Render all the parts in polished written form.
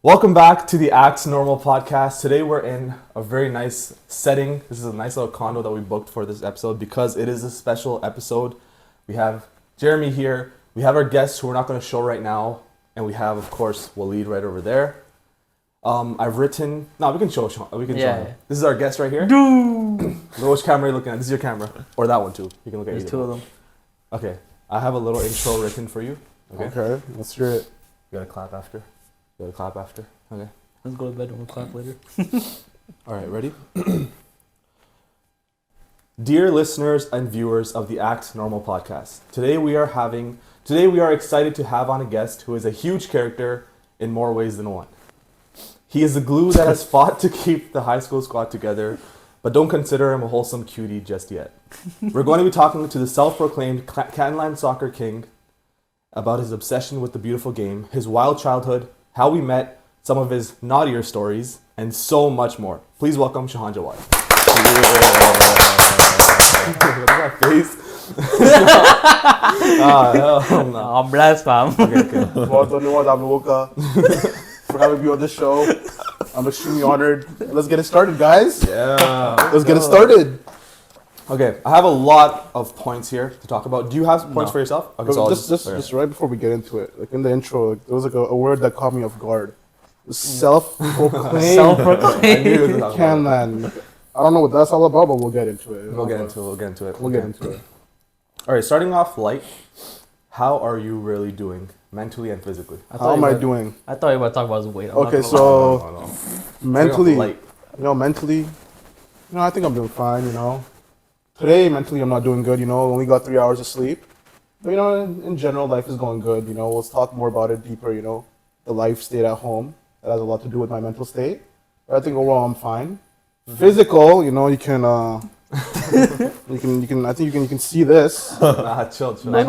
Welcome back to the Acts Normal podcast. Today we're in a very nice setting. This is a nice little condo that we booked for this episode because it is a special episode. We have Jeremy here. We have our guests who we're not going to show right now. And we have, of course, Waleed right over there. I've written... No, we can show Sean. We can show him. This is our guest right here. Which camera are you looking at? This is your camera. Or that one too. You can look at There's two of them. Okay. I have a little intro written for you. Okay. Let's hear it. You gotta clap after. Okay. Let's go to bed and we'll clap later. All right, ready? Dear listeners and viewers of the Act Normal podcast, today we are excited to have on a guest who is a huge character in more ways than one. He is the glue that has fought to keep the high school squad together, but don't consider him a wholesome cutie just yet. We're going to be talking to the self-proclaimed Canland soccer king about his obsession with the beautiful game, his wild childhood, how we met, some of his naughtier stories, and so much more. Please welcome Shaihan Jawad. Look at that face. I'm blessed, fam. Okay. Well done, for having me on this show. I'm extremely honored. Let's get it started, guys. Yeah. Let's get it started. Okay, I have a lot of points here to talk about. Do you have points for yourself? Okay, so Just right before we get into it, like in the intro, there was like a word that caught me off guard. Self-proclaimed. Self-proclaimed. Canland. I don't know what that's all about, but we'll get into it. We'll get into it. All right, starting off light, how are you really doing mentally and physically? How am I doing? I thought you were about to talk about his weight. Okay, so mentally, I think I'm doing fine, Today, mentally, I'm not doing good, only got 3 hours of sleep. But, in general, life is going good, We'll talk more about it deeper, the life state at home. That has a lot to do with my mental state. But I think overall, I'm fine. Mm-hmm. Physical, you can, I think you can see this. Nah, chill. But I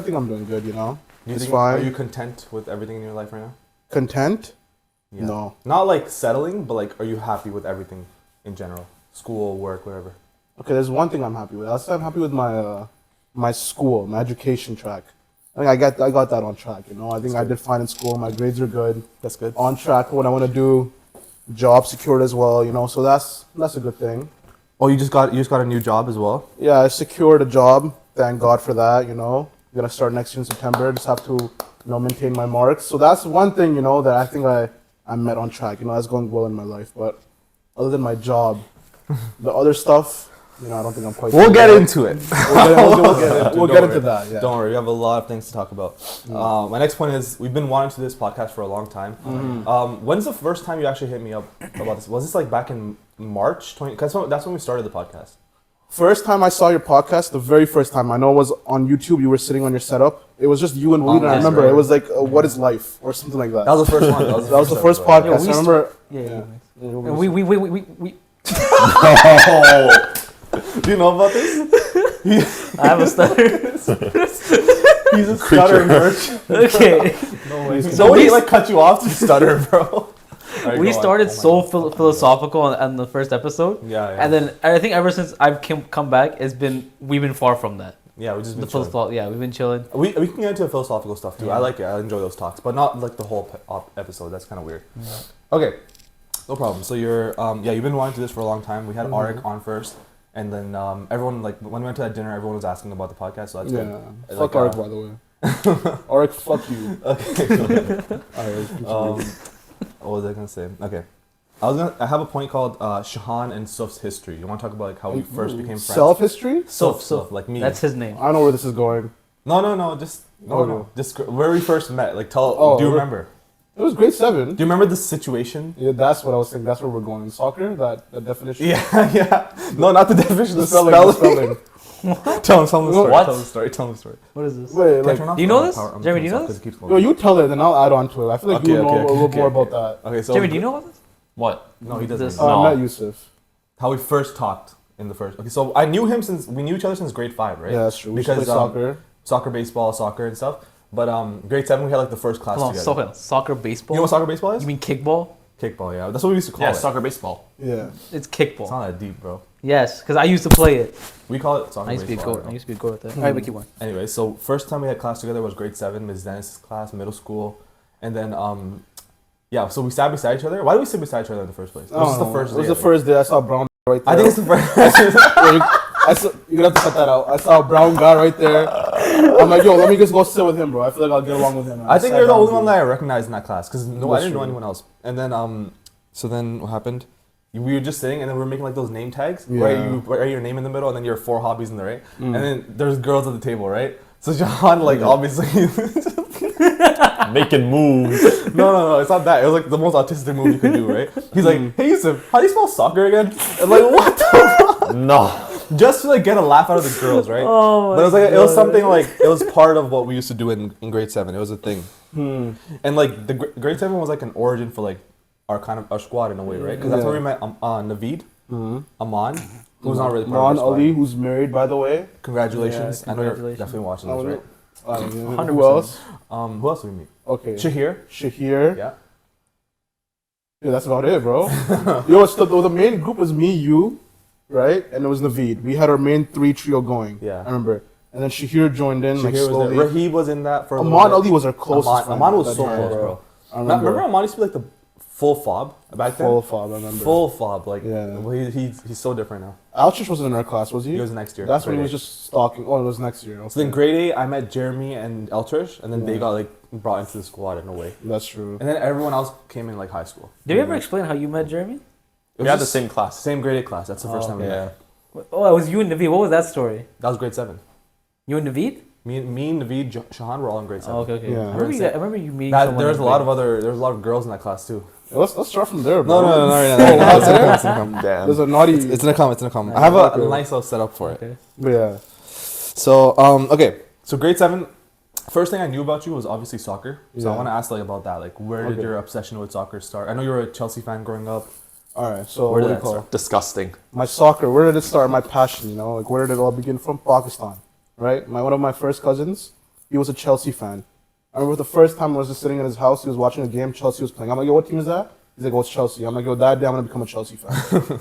think I'm doing good, It's fine. Are you content with everything in your life right now? Content? Yeah. No. Not like settling, but like, are you happy with everything in general? School, work, whatever. Okay, there's one thing I'm happy with. I'm happy with my school, my education track. I think I got that on track, I think I did fine in school. My grades are good. That's good. On track for what I want to do. Job secured as well, So that's a good thing. Oh, you just got a new job as well? Yeah, I secured a job. Thank God for that, I'm gonna start next year in September. Just have to, maintain my marks. So that's one thing, that I think I met on track. That's going well in my life. But other than my job, the other stuff, I don't think I'm quite. We'll get into it. We'll get into that. Yeah. Don't worry, we have a lot of things to talk about. My next point is we've been wanting to do this podcast for a long time. When's the first time you actually hit me up about this? Was this like back in March 20? Because that's when we started the podcast. First time I saw your podcast, the very first time, I know it was on YouTube. You were sitting on your setup. It was just you and Waleed, and I remember it was like, "What is life?" or something like that. That was the first one. That was the first podcast. I remember. We. Do you know about this? I have a stutter. He's a stuttering merchant. Okay. No way. So he cut you off to stutter, bro. Right, we started philosophical on the first episode. Yeah. And then I think ever since I've come back, we've been far from that. Yeah, we've just been chilling. We've been chilling. We can get into philosophical stuff too. Yeah. I like it. I enjoy those talks, but not like the whole episode. That's kind of weird. Yeah. Okay, no problem. So you're you've been wanting to do this for a long time. We had Arik on first. And then everyone, like, when we went to that dinner, everyone was asking about the podcast, so that's good. Yeah, fuck Arik, by the way. Arik, fuck you. Okay, Alright, what was I going to say? Okay. I have a point called Shaihan and Suf's history. You want to talk about like how we first became friends? Self-history? Suf, like me. That's his name. I know where this is going. No, just where we first met. Like, do you remember? It was grade 7. Do you remember the situation? Yeah, that's what I was saying. That's where we're going. Soccer, that definition? Yeah. No, not the definition. The spelling. What? Tell him the story. What? Tell the story. What is this? Wait, do you know this? Jeremy, do you know this? No, you tell it, and I'll add on to it. I feel like you know a little more about that. Okay, so Jeremy, do you know about this? What? No, he doesn't. I met Yusuf. How we first talked in the first. Okay, so I knew him we knew each other since grade 5, right? Yeah, that's true. Because soccer, baseball, soccer, and stuff. But grade 7, we had like the first class together. Soccer, baseball? You know what soccer, baseball is? You mean kickball? Kickball, yeah. That's what we used to call it. Yeah, soccer, baseball. Yeah. It's kickball. It's not that deep, bro. Yes, because I used to play it. We call it soccer, I used to be a goat. I used to be a goat at that. Alright, but keep going. Anyway, so first time we had class together was grade 7, Ms. Dennis' class, middle school. And then Yeah, so we sat beside each other. Why did we sit beside each other in the first place? It was just the first day. It was the I think. first day I saw Brown right there. I think it's the first. You're gonna have to cut that out. I saw a brown guy right there. I'm like, yo, let me just go sit with him, bro. I feel like I'll get along with him. I think you're the only one that I recognized in that class because I didn't know true. anyone else. And then so then what happened? We were just sitting and then we were making like those name tags, Yeah. right? You write your name in the middle and then your 4 hobbies in the right. And then there's girls at the table, right? So Shaihan like obviously Making moves. no, it's not that. It was like the most autistic move you could do, right? He's like, hey Yusuf, how do you spell soccer again? And like, what the fuck? No. Just to like get a laugh out of the girls, right? Oh But it was like my it was God. something like it was part of what we used to do in grade 7. It was a thing, and like the grade 7 was like an origin for like our squad in a way, right? Because that's where we met Naveed, Aman, who's not really part of our Mon squad. Ali, who's married, by the way. Congratulations! Yeah, I know you're congratulations. definitely watching this, right? Who 100%. else? Who else did we meet? Okay. Shahir. Shahir. Yeah. Yeah, that's about it, bro. Yo, it's the main group was me, you, right? And it was Naveed. We had our main 3 trio going. Yeah. I remember. And then Shahir joined in, like Shahir was slowly. there. Rahib was in that for a little Aman bit. Ali was our closest friend. Aman was at so that close, time, bro. I remember. Remember Aman used to be like the full fob back then? Full fob, I remember. Full fob, like Yeah. well, he's so different now. Alchish wasn't in our class, was he? He was next year. That's when he grade was eight. just stalking. Oh, it was next year. Okay. So then grade 8, I met Jeremy and Eltrish, and then they Yeah. got like brought into the squad in a way. That's true. And then everyone else came in like high school. Did you ever explain how you met Jeremy? It We was had the just same class. same grade 8 class. That's the first time we met. Yeah. Oh, it was you and Naveed. What was that story? That was grade 7. You and Naveed? Me, Naveed, Shahan were all in grade 7. Oh, okay. Yeah. I remember you meeting That, someone. there was in a lot grade- of lot of girls in that class too. Let's start from there, No, bro. It's gonna come. Damn. There's a naughty. It's gonna come. It's gonna come. Yeah, I have a okay. nice little setup for it. Okay. Yeah. So okay. So grade 7. First thing I knew about you was obviously soccer. So I Yeah. want to ask like about that. Like, where did Okay. your obsession with soccer start? I know you were a Chelsea fan growing up. All right. So Where what did do you that call start? it? Disgusting. My soccer? Where did it start? My passion, you know, like where did it all begin from? Pakistan, right? One of my first cousins, he was a Chelsea fan. I remember the first time I was just sitting in his house, he was watching a game Chelsea was playing. I'm like, yo, what team is that? He's like, oh, it's Chelsea. I'm like, yo, that day I'm gonna become a Chelsea fan.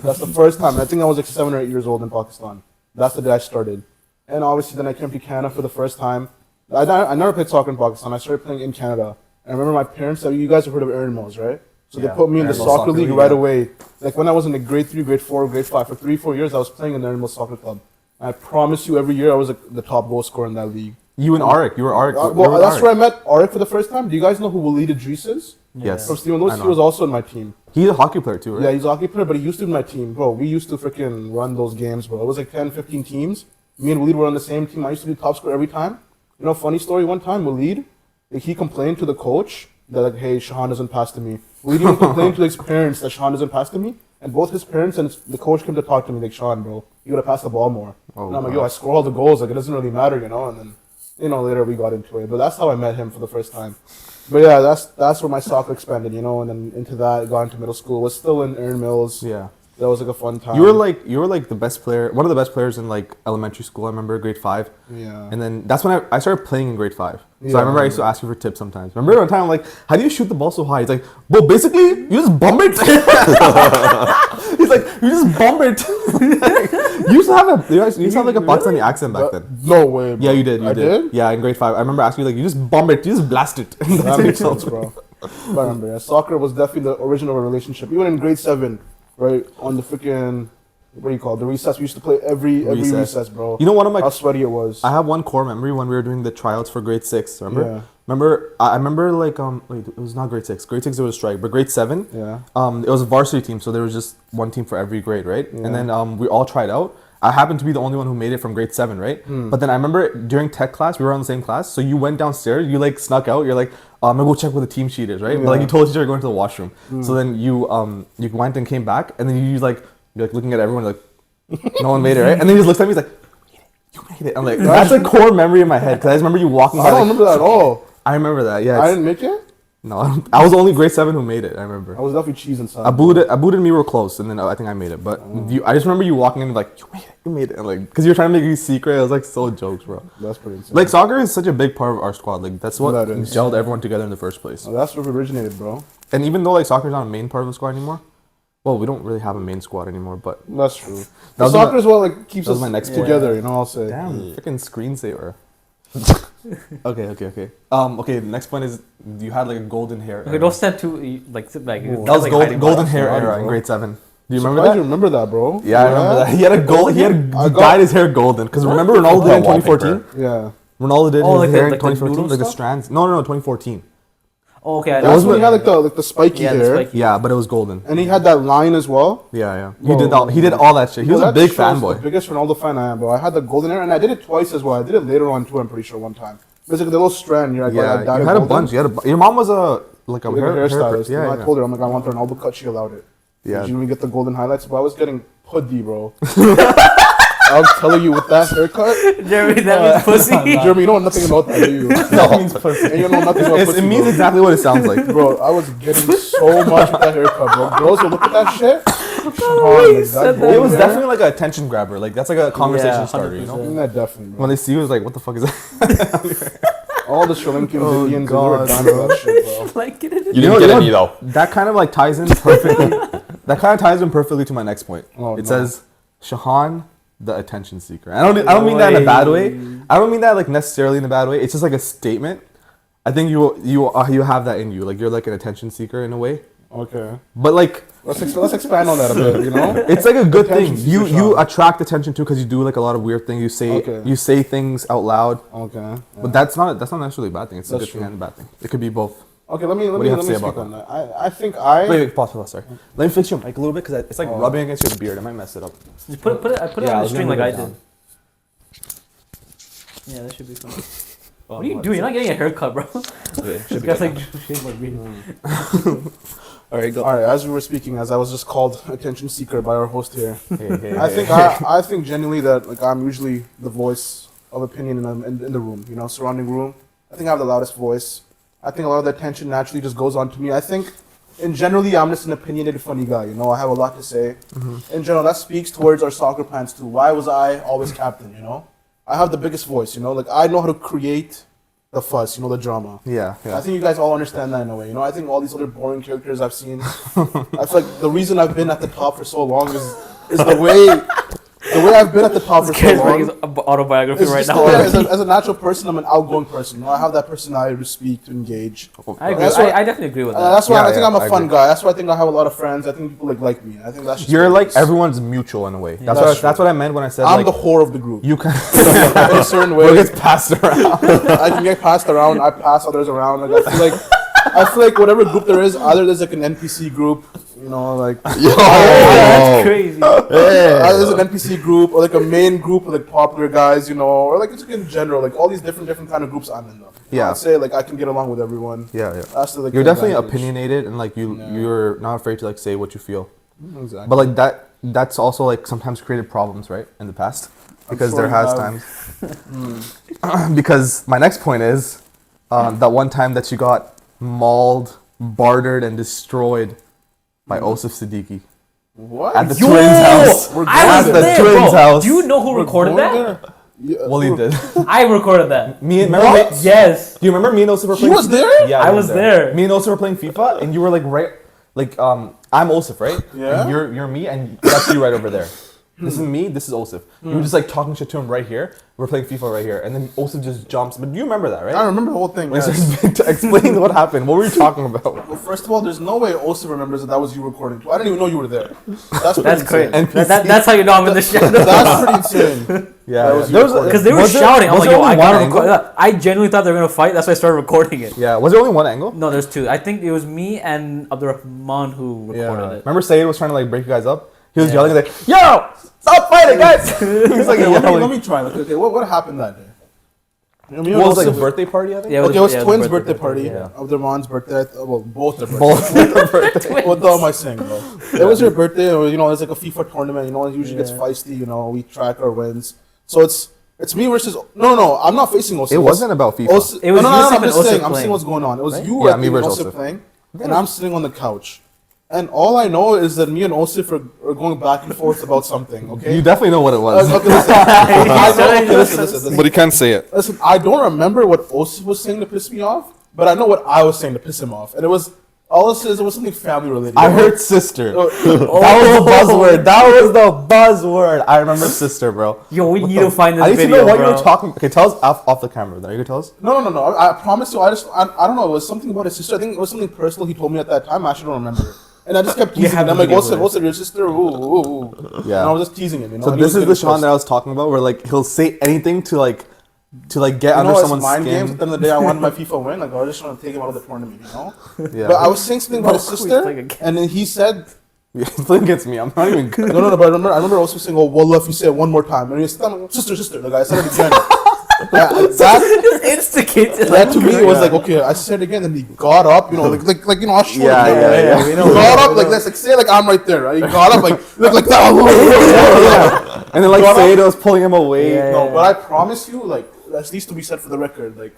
That's the first time. I think I was like 7 or 8 years old in Pakistan. That's the day I started. And obviously then I came to Canada for the first time. I never played soccer in Pakistan. I started playing in Canada. And I remember my parents said, you guys have heard of Aaron Mills, right? So Yeah, they put me in the Aaron Mills soccer Soccer league League, right yeah. away. Like when I was in like grade 3, grade 4, grade 5, for 3-4 years I was playing in the Aaron Mills Soccer Club. And I promise you every year I was like, the top goal scorer in that league. You and Arik. You were Arik. you Well, were that's Arik. where I met Arik for the first time. Do you guys know who Walid Idris is? Yes. From Stephen I Lewis, know. he was also in my team. He's a hockey player too, right? Yeah, he's a hockey player, but he used to be in my team. Bro, we used to freaking run those games, bro. It was like 10, 15 teams. Me and Walid were on the same team. I used to be top scorer every time. You know, funny story, one time, Walid, like, he complained to the coach that, like, hey, Shaihan doesn't pass to me. Walid even complained to his parents that Shaihan doesn't pass to me. And both his parents and the coach came to talk to me, like, Shaihan, bro, you gotta pass the ball more. Oh, and I'm like, wow. yo, I score all the goals. Like, it doesn't really matter, you know? And then, you know, later we got into it. But that's how I met him for the first time. But yeah, that's where my soccer expanded, you know, and then into that, got into middle school. Was still in Aaron Mills. Yeah. That was like a fun time. You were like the best player, one of the best players in like elementary school. I remember grade 5. Yeah. And then that's when I started playing in grade 5. So Yeah, I remember I used to ask you for tips sometimes. Remember one time I'm like, how do you shoot the ball so high? He's like, well, basically you just bump it. He's like, you just bump it. you used to have like a Pakistani accent back then. No way, bro. Yeah, you did. I did? Yeah, in grade 5. I remember asking you like, you just bump it, you just blast it. That makes sense, bro. But I remember, yeah, soccer was definitely the origin of a relationship. Even in grade 7, right, on the freaking, what do you call it, the recess, we used to play every recess, bro. You know, one of my How sweaty it was. I have one core memory when we were doing the tryouts for grade 6. Remember? Yeah. I remember like wait, it was not grade 6. Grade 6 there was a strike, but grade 7, Yeah. it was a varsity team, so there was just one team for every grade, right? Yeah. And then we all tried out. I happened to be the only one who made it from grade 7, right? Hmm. But then I remember during tech class, we were on the same class, so you went downstairs, you like snuck out, you're like, I'm gonna go check what the team sheet is, right? But like Yeah. you told the teacher you're going to the washroom. Hmm. So then you went and came back, and then you're like looking at everyone like, no one made it, right? And then he just looks at me, he's like, you made it. I'm like, that's a core memory in my head, because I just remember you walking by. I don't like- remember that at all. I remember that, yeah. I didn't make it? No, I was the only grade 7 who made it, I remember. I was definitely cheese inside. Abu and me were close, and then I think I made it. But I just remember you walking in like, you made it. And like, because you were trying to make it secret. It was like so jokes, bro. That's pretty insane. Like, soccer is such a big part of our squad. Like, that's what That is. gelled everyone together in the first place. Oh, that's where it originated, bro. And even though like soccer is not a main part of the squad anymore, well, we don't really have a main squad anymore. But That's true. That was Soccer my- is what like keeps that was us my next together, point. you know, I'll say. damn, freaking screensaver. Okay. Okay. The next point is you had like a golden hair. Okay, era. don't stand too like sit back. Ooh. That was golden bottom. hair Sorry, era in bro. grade 7. Do you remember Surprised that? You remember that, bro? Yeah, I remember that. He had a gold. I got- dyed his hair golden. Because remember Ronaldo did in 2014. Yeah. Ronaldo did Oh, his like hair the in 2014, noodle like the stuff? strands. No, 2014. Oh, okay. That's wasn't when he had like the spiky Yeah, the hair, spiky. Yeah, but it was golden. and he had that line as well. Yeah. Bro, He did all that shit. He was Bro, a that big shows fanboy. The biggest Ronaldo fan I am, bro. I had the golden hair, and I did it twice as well. I did it later on too. I'm pretty sure one time. Basically, the little strand. You're like, Yeah, I dyed you it had a golden. bunch. Your mom was a like a Like a hairstylist. Yeah, I told her, I'm like, I want the Ronaldo cut. She allowed it. Yeah. Did you even get the golden highlights? But I was getting puddy, bro. I'm telling you, with that haircut, Jeremy, that means pussy. Jeremy, you know nothing about that, do you? That means pussy. And you know nothing about pussy, It means bro. exactly what it sounds like. Bro, I was getting so much with that haircut, bro. Girls will look at that shit. you said that. It was definitely like a attention grabber. Like that's like a conversation Yeah, starter, you know? 100%. That definitely, bro. When they see you, it's like, what the fuck is that? All the Sri Lankans, Oh, Indians, they God, were down with that shit, bro. Like, get it. You didn't get any though. That kind of like ties in perfectly. That kind of ties in perfectly to my next point. Oh, It no. says, Shaihan, the attention seeker. I don't mean that in a bad way. I don't mean that like necessarily in a bad way. It's just like a statement. I think you have that in you. Like you're like an attention seeker in a way. Okay. But like Let's expand on that a bit, you know? it's like a good thing. Attention You seeker, attract attention too because you do like a lot of weird things. You say things out loud. Okay. Yeah. But that's not necessarily a bad thing. It's a That's good thing true. and a bad thing. It could be both. Okay, let me do you have to say speak about on that. I think I Wait, pause, sorry. Let me fix your mic a little bit because it's like rubbing against your beard. I might mess it up. Just put it Yeah, on I the was string gonna like I move it did. Yeah, that should be fun. Oh, What are you doing? You're not getting a haircut, bro. Okay, You guys like shave like me. All right, go. All right, as we were speaking, as I was just called attention seeker by our host here, Hey, I think genuinely that like I'm usually the voice of opinion in the room, you know, surrounding room. I think I have the loudest voice. I think a lot of the attention naturally just goes on to me. I think, in generally, I'm just an opinionated, funny guy. You know, I have a lot to say. In general, that speaks towards our soccer plans too. Why was I always captain? You know, I have the biggest voice. You know, like I know how to create the fuss. You know, the drama. Yeah. I think you guys all understand that in a way. You know, I think all these other boring characters I've seen, I feel like the reason I've been at the top for so long is the way I've been at the top for so Kid's writing long. his autobiography It's right just now. the way, as a natural person, I'm an outgoing person. You know, I have that personality to speak, to engage. I agree. That's why- I definitely agree with that. That's why Yeah, I think I'm a I fun agree. guy. That's why I think I have a lot of friends. I think people like me. I think that's just You're what it like is. everyone's mutual in a way. That's That's what I meant when I said I'm like the whore of the group. you can. In a certain way, What gets passed around? I can get passed around. I pass others around. Like I feel like whatever group there is, either there's like an NPC group, you know, like That's crazy. either there's an NPC group or like a main group of like popular guys, you know, or like it's like in general, like all these different kind of groups I'm in them. Yeah. I'd say like I can get along with everyone. Yeah. That's the, like, You're the definitely advantage. opinionated and like you're not afraid to like say what you feel. Exactly. But like that's also like sometimes created problems, right, in the past, because sure there has you times. Because my next point is that one time that you got mauled, bartered, and destroyed by Osif Siddiqui What? at the Yo! twins' house. We're I was going the there, twins' bro. house. Do you know who recorded Going that? there? Yeah, Well, he did. I recorded that. Remember? Yes. Do you remember me and Osif were He playing? was there? Yeah, I he was there. Me and Osif were playing FIFA, and you were like I'm Osif, right? Yeah. And you're me, and that's you right over there. This is me. This is Osif. You were just like talking shit to him right here. We're playing FIFA right here, and then Osif just jumps. But you remember that, right? I remember the whole thing. Like, Yes. so explain what happened. What were you talking about? Well, first of all, there's no way Osa remembers that was you recording. I didn't even know you were there. That's That's pretty crazy. insane. That's how you know I'm in the shadow. That's pretty insane. Yeah, That was there you was recording. Because they were was there- shouting. I'm was like, there yo, only I one gotta angle? record that. I genuinely thought they were gonna fight. That's why I started recording it. Yeah, was there only one angle? No, there's two. I think it was me and Abdurrahman who recorded it. Remember Sayed was trying to like break you guys up? He was Yeah. yelling like, "Yo, stop fighting, guys!" He's like Okay, let yelling. me try. Like, okay, what happened that day? You know, me and What was like Osa- a birthday party? I think. Yeah, Okay, it was yeah, the twins' birthday party. yeah. Abdurrahman's birthday. Well, both their birthdays. Both their birthday. What the hell am I saying, bro? It was your birthday, or you know, it's like a FIFA tournament. You know, it usually gets Yeah. feisty. You know, we track our wins. So it's me versus. No, I'm not facing Osa. It wasn't about FIFA. It was no, Yusuf I'm and just Osif saying. I'm playing. seeing what's going on. It was Right? you, Yeah, I me think, and versus Osif Osif. playing, and I'm sitting on the couch. And all I know is that me and Osif are going back and forth about something. Okay. You definitely know what it was. Okay, listen. I know, okay, listen. But you can't say it. Listen, I don't remember what Osif was saying to piss me off, but I know what I was saying to piss him off. And it was All it says it was something family related. I heard sister. Oh, That was the buzzword. That was the buzzword. I remember sister, bro. Yo, we need to find this I need video, to know what bro. you were talking. Okay, tell us off the camera. Then you can tell us. No. I promise you. I don't know. It was something about his sister. I think it was something personal he told me at that time. I actually don't remember. And I just kept teasing him. I'm like, what's it, your sister? Ooh. Yeah. And I was just teasing him. You know? So and he this was is the getting Sean that I was talking about, where like he'll say anything to get You under know, it's someone's mind skin. games. At the end of the day, I wanted my FIFA win. Like, I was just trying to take him out of the tournament, you know? Yeah. But I was saying something about his Oh, sister, playing again. and then he said, Yeah, he's playing against me. I'm not even. no, but I remember also saying, oh, Wallah, if you say it one more time. And he said, sister. Like, I said it again. that Just instigated. to me was like, okay, I said it again, and he got up, you know, like you know, I'll show him. Yeah. He got up like this, like say like I'm right there, right? He got up like that. And then like Sayeda was pulling him away. Yeah. No, but I promise you, like, that needs to be said for the record. Like,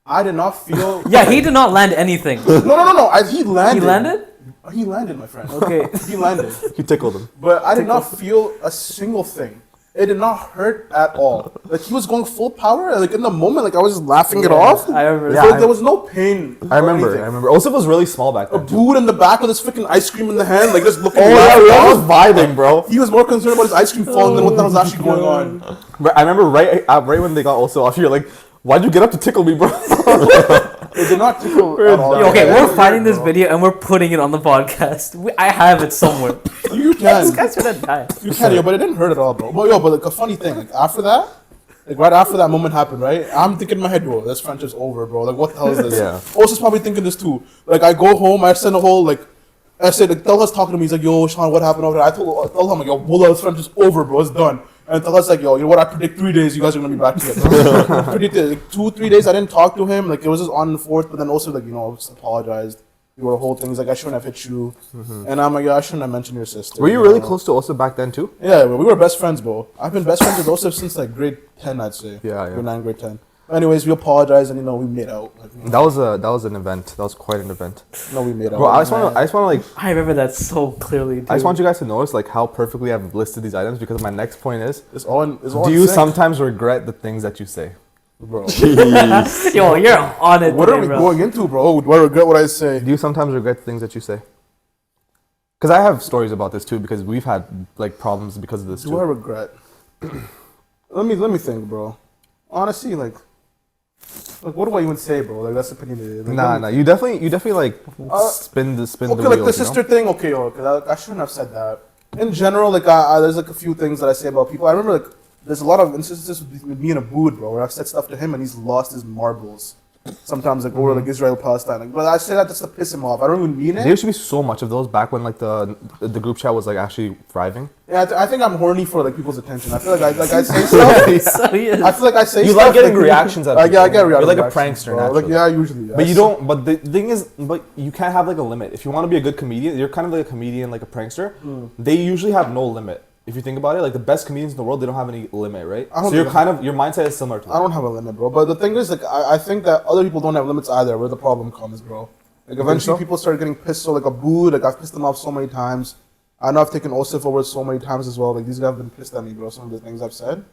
I did not feel. Yeah, he did not land anything. No. He landed. He landed? He landed, my friend. Okay. He landed. He tickled him. But I did not feel a single thing. It did not hurt at all. Like, he was going full power. Like, in the moment, like, I was just laughing it off. I remember. Yeah, So there was no pain. I remember. Osif was really small back A then. too. dude in the back with his freaking ice cream in the hand, like, just looking. Oh yeah, laughing we off. was vibing, bro. He was more concerned about his ice cream falling than what the hell was actually going on. I remember right when they got Osif off, you're like, why'd you get up to tickle me, bro? It did not tickle at all. Yo, okay, Yeah, we're yeah, finding this bro. video and we're putting it on the podcast. I have it somewhere. You This can. guy's gonna die. You can, yo, but it didn't hurt at all, bro. But like a funny thing, like after that, like right after that moment happened, right? I'm thinking in my head, bro, this friendship's over, bro. Like, what the hell is this? Yeah. Osa's probably thinking this too. Like, I go home, I send a whole like. I said, like, Talha's talking to me. He's like, yo, Sean, what happened over there? I told him, like, yo, Wallah, this friendship's over, bro. It's done. And Talha's like, yo, you know what? I predict 3 days, you guys are gonna be back together. I predicted like 2-3 days. I didn't talk to him. Like, it was just on and forth. But then also, like, you know, just apologized. You were the whole thing. He's like, I shouldn't have hit you. And I'm like, yeah, I shouldn't have mentioned your sister. Were you really close to Osif back then too? Yeah, we were best friends, bro. I've been best friends with Osif since like grade 10, I'd say. Yeah. Grade 9, grade 10. Anyways, we apologized and, you know, we made out. Like, That was an event. That was quite an event. we made out. Bro, I just want to like. I remember that so clearly. Dude. I just want you guys to notice like how perfectly I've listed these items, because my next point is: It's all do you sync, sometimes regret the things that you say? bro? Yo, you're on it. What today, are we bro. going into, bro? Do I regret what I say? Do you sometimes regret the things that you say? Because I have stories about this too, because we've had like problems because of this Do I too. regret? let me think, bro. Honestly, like what do I even say, bro? Like, that's opinionated. Like, Nah. You definitely like spin the Okay, wheels. like the sister thing. Okay, I shouldn't have said that. In general, like there's like a few things that I say about people. I remember like there's a lot of instances with me and Abood, bro, where I've said stuff to him and he's lost his marbles. Sometimes like over like Israel Palestine, like, but I say that just to piss him off. I don't even mean There it. used to be so much of those back when like the group chat was like actually thriving. Yeah, I think I'm horny for like people's attention. I feel like I say stuff. So he is. I feel like I say You stuff. like getting reactions out of Yeah, I people. get You're like a reactions, prankster, bro. Like, naturally. yeah, usually. But you don't. But the thing is, but you can't have like a limit. If you want to be a good comedian, you're kind of like a comedian, like a prankster. They usually have no limit. If you think about it, like the best comedians in the world, they don't have any limit, right? I don't So you're think- kind of your mindset is similar to I that. don't have a limit, bro. But the thing is, like, I think that other people don't have limits either. Where the problem comes, bro. Like, eventually so? people start getting pissed. So like a boo, like I've pissed them off so many times. I know I've taken Osif over so many times as well. Like, these guys have been pissed at me, bro. Some of the things I've said.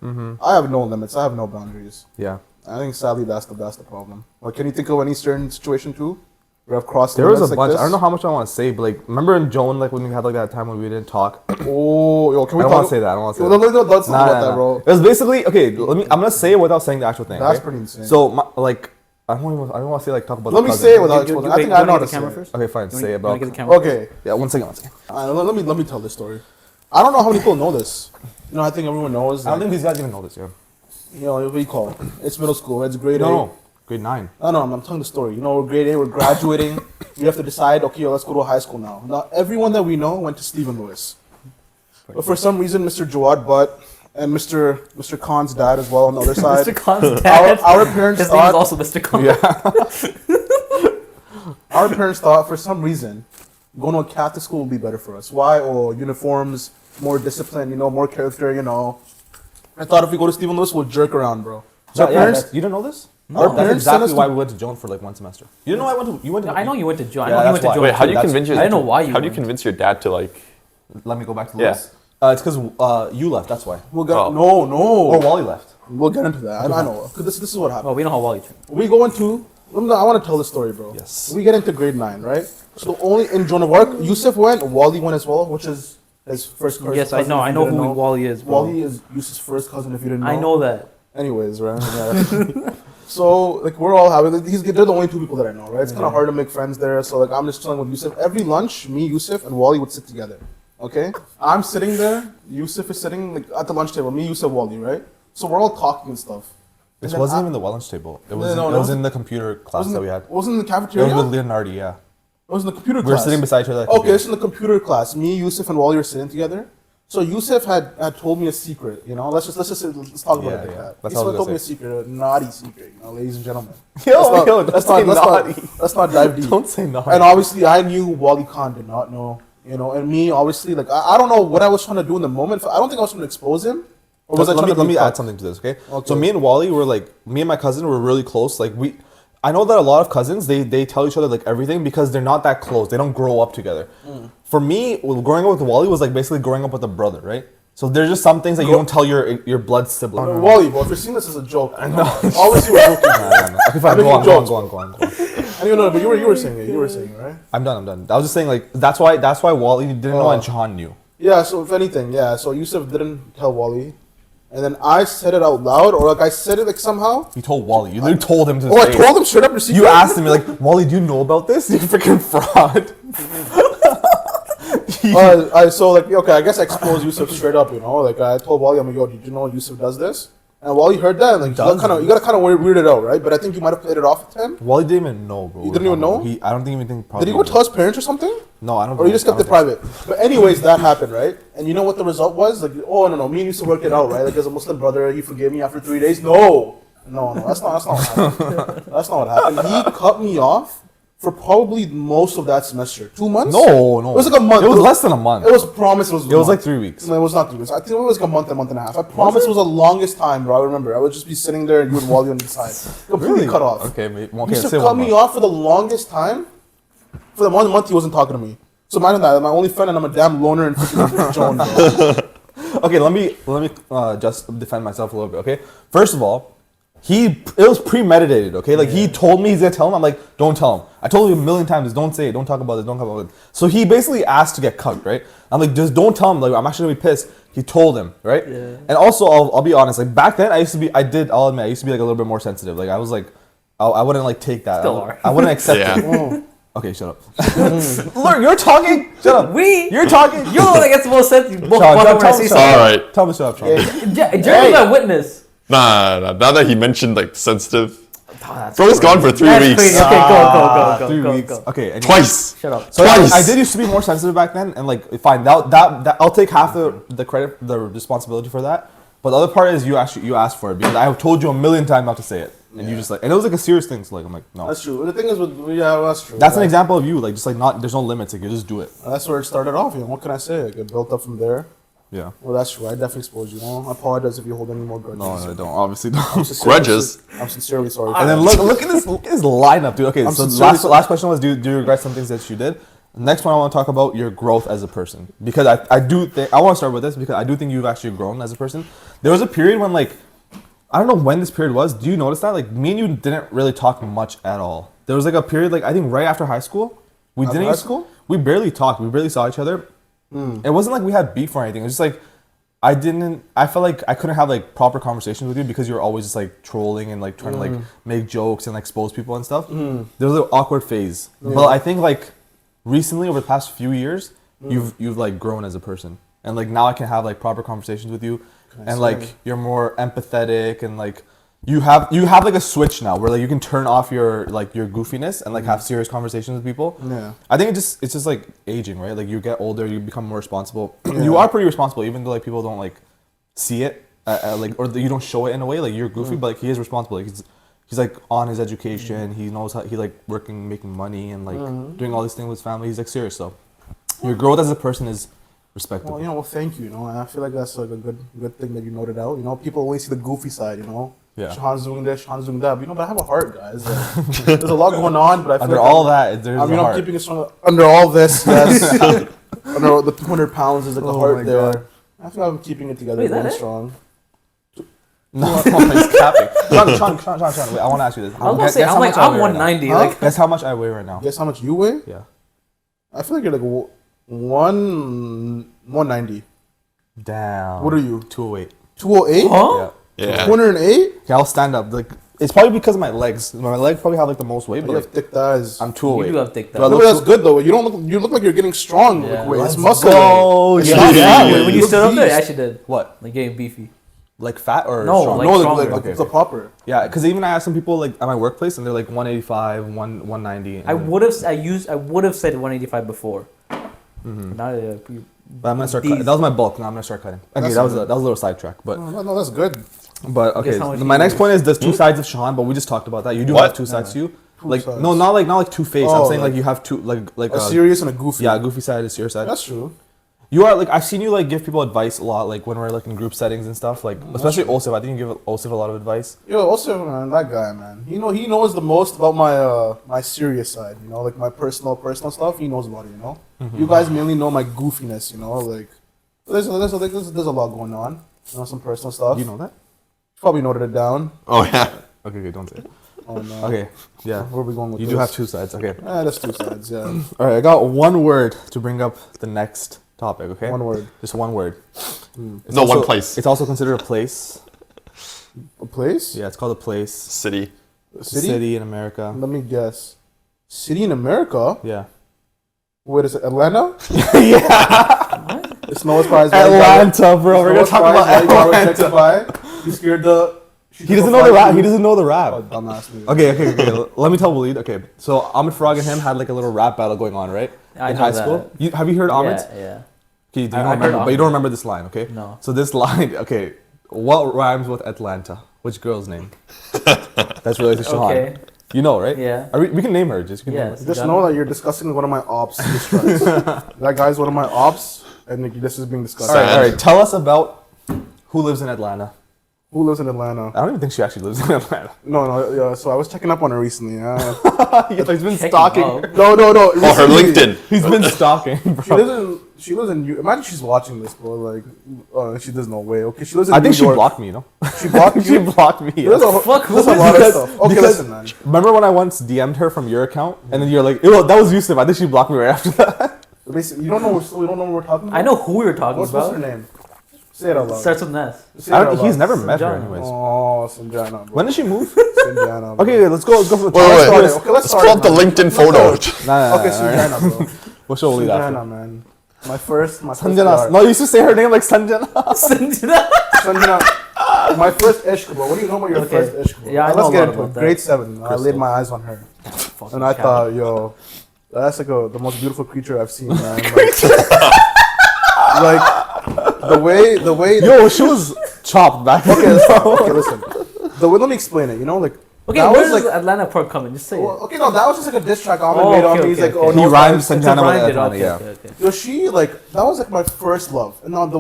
I have no limits. I have no boundaries. Yeah. I think sadly that's the problem. Like, can you think of any certain situation too where I've crossed? There was a limits like bunch. this? I don't know how much I want to say, but like, remember in Joan, like when we had like that time when we didn't talk. Oh, yo, can I we don't talk? want to say that. I don't want to say Yo, that. let's talk about that, bro. It was basically okay. I'm gonna say it without saying the actual thing. That's okay? pretty insane. So like, I don't want to say like talk about. Let the me cousin. say it without You- you- exposing. you- I think you I wanna know how get to the camera say it. first? Okay, fine. You Say it, wanna bro. get the camera? Okay. Yeah, one second. Let me tell this story. I don't know how many people know this. You know, I think everyone knows. I don't Like, think these guys even know this. Yeah. you know, what do you call it? It's middle school. It's grade 8. No, grade 9. I know, I'm telling the story. You know, we're grade 8, we're graduating. We have to decide, okay, let's go to high school now. Now, everyone that we know went to Stephen Lewis. But for some reason, Mr. Jawad Butt and Mr. Khan's dad as well on the other side. Mr. Khan's dad. Our parents His name is thought, also Mr. Khan. our parents thought for some reason, going to a Catholic school would be better for us. Why? Oh, uniforms, more discipline, you know, more character, you know. I thought if we go to Stephen Lewis, we'll jerk around, bro. So our parents, you didn't know this? Our That's parents sent exactly us why to- we went to Joan for like one semester. You didn't know I went to. You went to. I know you went to Joe. I Yeah, know you that's went to why. Joe. Wait, how do you That's- convince your? I didn't know why you How do you went. convince your dad to like? Let me go back to Yeah. Lewis. It's because you left. That's why. we'll get, Oh. no. Or Wally left. We'll get into that. I know. 'Cause this is what happened. Well, we know how well you train. We go into. I want to tell the story, bro. Yes. We get into grade 9, right? So only in Joan of Arc, Yusuf went, Wally went as well, which is his first cousin. Yes, I know. I know who Wally is, bro. Wally is Yusuf's first cousin, if you didn't know. I know that. Anyways, right? Yeah. So, like, we're all having, like, they're the only two people that I know, right? It's kind of hard to make friends there. So, like, I'm just chilling with Yusuf. Every lunch, me, Yusuf, and Wally would sit together. Okay? I'm sitting there. Yusuf is sitting, like, at the lunch table. Me, Yusuf, Wally, right? So, we're all talking and stuff. This wasn't even the lunch table. It was, No, it was in the computer class that we had. It wasn't in the It cafeteria? was with Leonardi, yeah. It was in the computer We were class. sitting beside each other. Okay, it's in the computer class. Me, Yusuf, and Wally were sitting together. So Yusuf had told me a secret, you know. Let's talk about it like that. That's Yusuf all I was told me gonna a secret, a naughty secret, you know, ladies and gentlemen. Let's not dive deep. Don't say naughty. And obviously, I knew Wally Khan did not know, you know. And me, obviously, like I don't know what I was trying to do in the moment. I don't think I was trying to expose him. Or was I trying to let me be add cut? something to this, okay? Okay. So me and Wally were like, me and my cousin were really close. Like I know that a lot of cousins, they tell each other like everything because they're not that close. They don't grow up together. For me, growing up with Wally was like basically growing up with a brother, right? So there's just some things that you don't tell your blood sibling. Wally, bro, if you're seeing this as a joke, I know. Obviously, we're joking. Okay, fine, go on. I don't know, but you were saying it. You were saying it, right? I'm done. I was just saying like that's why Wally didn't know and Shaihan knew. Yeah. So if anything, yeah. So Yusuf didn't tell Wally, and then I said it out loud, or like I said it like somehow. You told Wally. You literally told him to. Oh, I told him straight up your secret. You asked him like, Wally, do you know about this? You freaking fraud. So like, okay, I guess I exposed Yusuf straight up, you know. Like I told Wally, I'm like, yo, did you know Yusuf does this? And Wally heard that, and like, you gotta kind of weird it out, right? But I think you might have played it off with him. Wally didn't even know, bro. He didn't even know? I don't think even Did he go tell his parents or something? No, I don't. Or he just kept it private. But anyways, that happened, right? And you know what the result was? Like, oh no, me and Yusuf worked it out, right? Like as a Muslim brother, he forgave me after 3 days. No, that's not what happened. That's not what happened. He cut me off for probably most of that semester. 2 months? No. It was like a month. It was less than a month. It was promised. It was like 3 weeks. No, it was not 3 weeks. I think it was like a month and a half. I promise it was the longest time, bro. I remember. I would just be sitting there and you and Wally on the side. Completely cut off. Okay, maybe. He used to cut me off for the longest time. For the 1 month he wasn't talking to me. So imagine that. I'm my only friend and I'm a damn loner in freaking Joan, bro. Okay, let me just defend myself a little bit, okay? First of all, it was premeditated, okay? Like, he told me he's gonna tell him. I'm like, don't tell him. I told you a million times, don't say it, don't talk about it, don't talk about it. So he basically asked to get cut, right? I'm like, just don't tell him. Like, I'm actually gonna be pissed. He told him, right? Yeah. And also, I'll be honest. Like, back then, I'll admit, I used to be like a little bit more sensitive. Like, I was like, I wouldn't like take that. Still are. I wouldn't accept it. Okay, shut up. Look, you're talking. Shut up. You're talking. You're the one that gets the most sensitive. Sean, All right. Tell me shut up, Sean. Jeremy's my witness. Nah. Now that he mentioned like sensitive, Oh, bro, he's gone for 3 That's weeks. crazy. Okay, go, 3 go, weeks. go. Okay. Anyway. Twice. Shut up. So Twice. I did used to be more sensitive back then, and like, fine, that I'll take half the credit, the responsibility for that. But the other part is you asked for it because I have told you a million times not to say it, and you just like, and it was like a serious thing. So like, I'm like, no. That's true. The thing is, that's true. That's an example of you, like, just like not. There's no limits. Like, you just do it. That's where it started off. You know, what can I say? Like, it built up from there. Yeah. Well, that's true. I definitely exposed you. I apologize if you hold any more grudges. No, I don't. Obviously, don't. Grudges. I'm sincerely sorry. And then look at this lineup, dude. Okay, I'm so sincerely last question was, do you regret some things that you did? The next one I want to talk about your growth as a person, because I do think I want to start with this because I do think you've actually grown as a person. There was a period when, like, I don't know when this period was. Do you notice that? Like, me and you didn't really talk much at all. There was like a period, like, I think right after high school, we barely talked. We barely saw each other. It wasn't like we had beef or anything. It was just like I felt like I couldn't have like proper conversations with you because you were always just like trolling and like trying to like make jokes and like expose people and stuff. There was an awkward phase. But I think like recently over the past few years, you've like grown as a person. And like now I can have like proper conversations with you. And like you're more empathetic and like you have like a switch now where like you can turn off your goofiness and like have serious conversations with people. Yeah. I think it's just like aging, right? Like you get older, you become more responsible. You are pretty responsible, even though like people don't like see it, like, or you don't show it in a way. Like, you're goofy, but like he is responsible. Like, he's like on his education. He knows how he like working, making money, and like doing all these things with his family. He's like serious. So your growth as a person is respectable. Well, thank you. And I feel like that's like a good thing that you noted out. People only see the goofy side. Yeah. Shaihan's doing this, Shaihan's doing that. But I have a heart, guys. There's a lot going on, but I feel Under like all that, there's a heart. I'm keeping it strong. Under all this, yes. Under the 200 pounds is like the heart there. God. I feel I'm keeping it together, Wait, is that really it? strong. No, he's capping. Sean, wait, I want to ask you this. I was gonna say, I'm 190. Huh? Like, Guess how much I weigh right now? Guess how much you weigh? Yeah. I feel like you're like 190. Damn. What are you? 208. 208? Huh? Yeah. Yeah. 208? Okay, I'll stand up. Like it's probably because of my legs. My legs probably have like the most weight, You but have like thick thighs. I'm You 208. do have thick Do I thighs. No, look but that's good though. You look like you're getting strong. Yeah. Like, wait, it's Let's muscle. go. Yeah, Yeah. yeah, Yeah. when you look stood up there, beast. you actually did. What? Like getting beefy. Like fat or No, strong? like no, stronger. like Okay, it's a okay. proper. Yeah, because even I have some people like at my workplace and they're like 185, 190. And I would have said 185 before. Mhm. Now, But I'm gonna start. These- That was my bulk. Now I'm gonna start cutting. Okay, That's that was good. a little sidetrack, but No, that's good. okay. Guess how much My you next weigh? point is there's two sides of Shaihan, but we just talked about that. You do What? have two sides to you. Two Like sides. no, not like two face. I'm Oh, saying like like- you have two like A serious and a goofy. yeah, goofy side is your side. That's true. You are like I've seen you like give people advice a lot, like when we're like in group settings and stuff. Like especially Osif, I think you give Osif a lot of advice. Yo, also man, that guy, man. He knows the most about my serious side. You know, like my personal stuff. He knows about it. You know, you guys mainly know my goofiness. You know, like there's a lot going on. You know, some personal stuff. You know that? Probably noted it down. Oh yeah. Okay, don't say it. Oh no. Okay, yeah. Where are we going with You this? do have two sides. Okay. That's two sides. Yeah. All right, I got one word to bring up the next topic. Okay. One word. Just one word. It's No, also- one place. It's also considered a place. A place? Yeah, it's called a place. City. A city? City in America. Let me guess. City in America? Yeah. Wait, is it Atlanta? yeah. It's no surprise. Atlanta, bro. We're gonna talk about Atlanta. Atlanta. You scared the. He doesn't know the rap. He doesn't know the rap. Oh, dumbass me. Okay. Let me tell Waleed. Okay, so Ahmed Farag and him had like a little rap battle going on, right? I in know high that. school. Have you heard Ahmed's? Yeah. Okay, you don't I heard remember, but you Ahmed. don't remember this line, okay? No. So this line, okay, what rhymes with Atlanta? Which girl's name? That's related to Shaihan. Okay. You know, right? Yeah. We can name her. Just you can name Yes. her. Just know that you're discussing one of my ops. Distracts. That guy's one of my ops, and this is being discussed. All right. Tell us about who lives in Atlanta. Who lives in Atlanta? I don't even think she actually lives in Atlanta. No. Yeah. So I was checking up on her recently. Yeah. He's been Checking stalking up. her. No. Oh, her recently. LinkedIn. He's been stalking, bro. She lives in. Imagine she's watching this, bro. Like, she there's no way. Okay, she lives in. I think New she York. blocked me, you know? She blocked She you. blocked me. There's a, Fuck, who there's a is lot of Because- stuff. Okay, because- listen, man. Remember when I once DM'd her from your account, and then you're like, "Ew, that was Yusuf." I think she blocked me right after that. Basically, you don't know. We don't know what we're talking about. I know who we were talking What's about. her name? Say it out loud. Starts with an S. Say it out He's loud. never met her, Sanjana. anyways. Oh, Sanjana, bro. When did she move? Sanjana, bro. Okay, let's go from the Wait, top. wait. Okay, let's Let's start. pull up the man. LinkedIn Let's photo. start. Nah, Okay, Sanjana, bro. We'll show Waleed after. Sanjana, man. My first Sanjana. love. No, you used to say her name like Sanjana. Sanjana. My first ishq, bro. What do you know about your Okay. first ishq, bro? Yeah, I know Let's a get lot into it. about that. Grade 7. I Crystal. laid my eyes on her. And I thought, yo, that's like the most beautiful creature I've seen, man. Like the way. Yo, she was chopped back. Okay, listen. Let me explain it. You know, like Okay, that where was does like. Atlanta part come in? Just say it. Well, okay, no, that was just like a diss track Ahmed Oh, made on okay, me. He's okay, like, okay. oh, He no, rhymed it's Sanjana with Rhymed it, Atlanta, yeah. okay. Yo, she like that was like my first love, and now the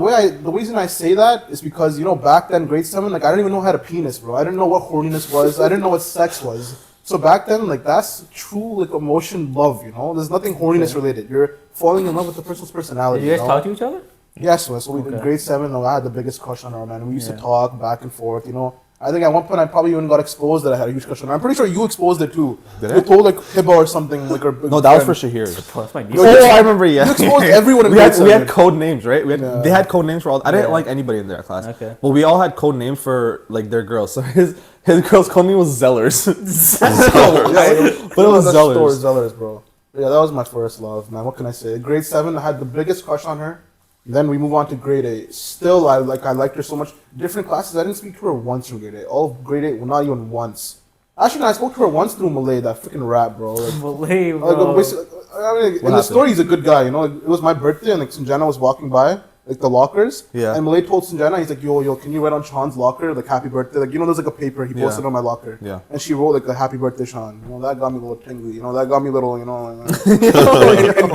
reason I say that is because back then grade 7, like I didn't even know how to penis, bro. I didn't know what horniness was. I didn't know what sex was. So back then, like that's true like emotion love. There's nothing horniness related. You're falling in love with the person's personality. Did you guys talk to each other? Yes, man. So we in Okay. grade 7, I had the biggest crush on her, man. We used to Yeah. talk back and forth. I think at one point I probably even got exposed that I had a huge crush on her. I'm pretty sure you exposed it too. Did You I? told like Hiba or something like her. No, that was for Shahir. Oh, that's my niece. No, Oh, I remember. Yeah, You exposed everyone in we had grade we had 7. code names, right? Yeah. They had code names for all. I didn't Yeah. like anybody in their class. Okay. But we all had code names for like their girls. So his girl's code name was Zellers. But it was That's Zellers. store Zellers, bro. Yeah, that was my first love, man. What can I say? Grade 7, I had the biggest crush on her. Then we move on to grade 8. Still, I liked her so much. Different classes, I didn't speak to her once in grade 8. All of grade 8, well, not even once. Actually, no, I spoke to her once through Malay, that freaking rap, bro. Like, Malay, in bro. the happened? story, he's a good guy, Like, it was my birthday, and like Sanjana was walking by, like the lockers. Yeah. And Malay told Sanjana, he's like, yo, can you write on Sean's locker, like happy birthday? Like, there's like a paper he posted Yeah. on my locker. Yeah. And she wrote like a happy birthday, Sean. That got me a little tingly. That got me a little, in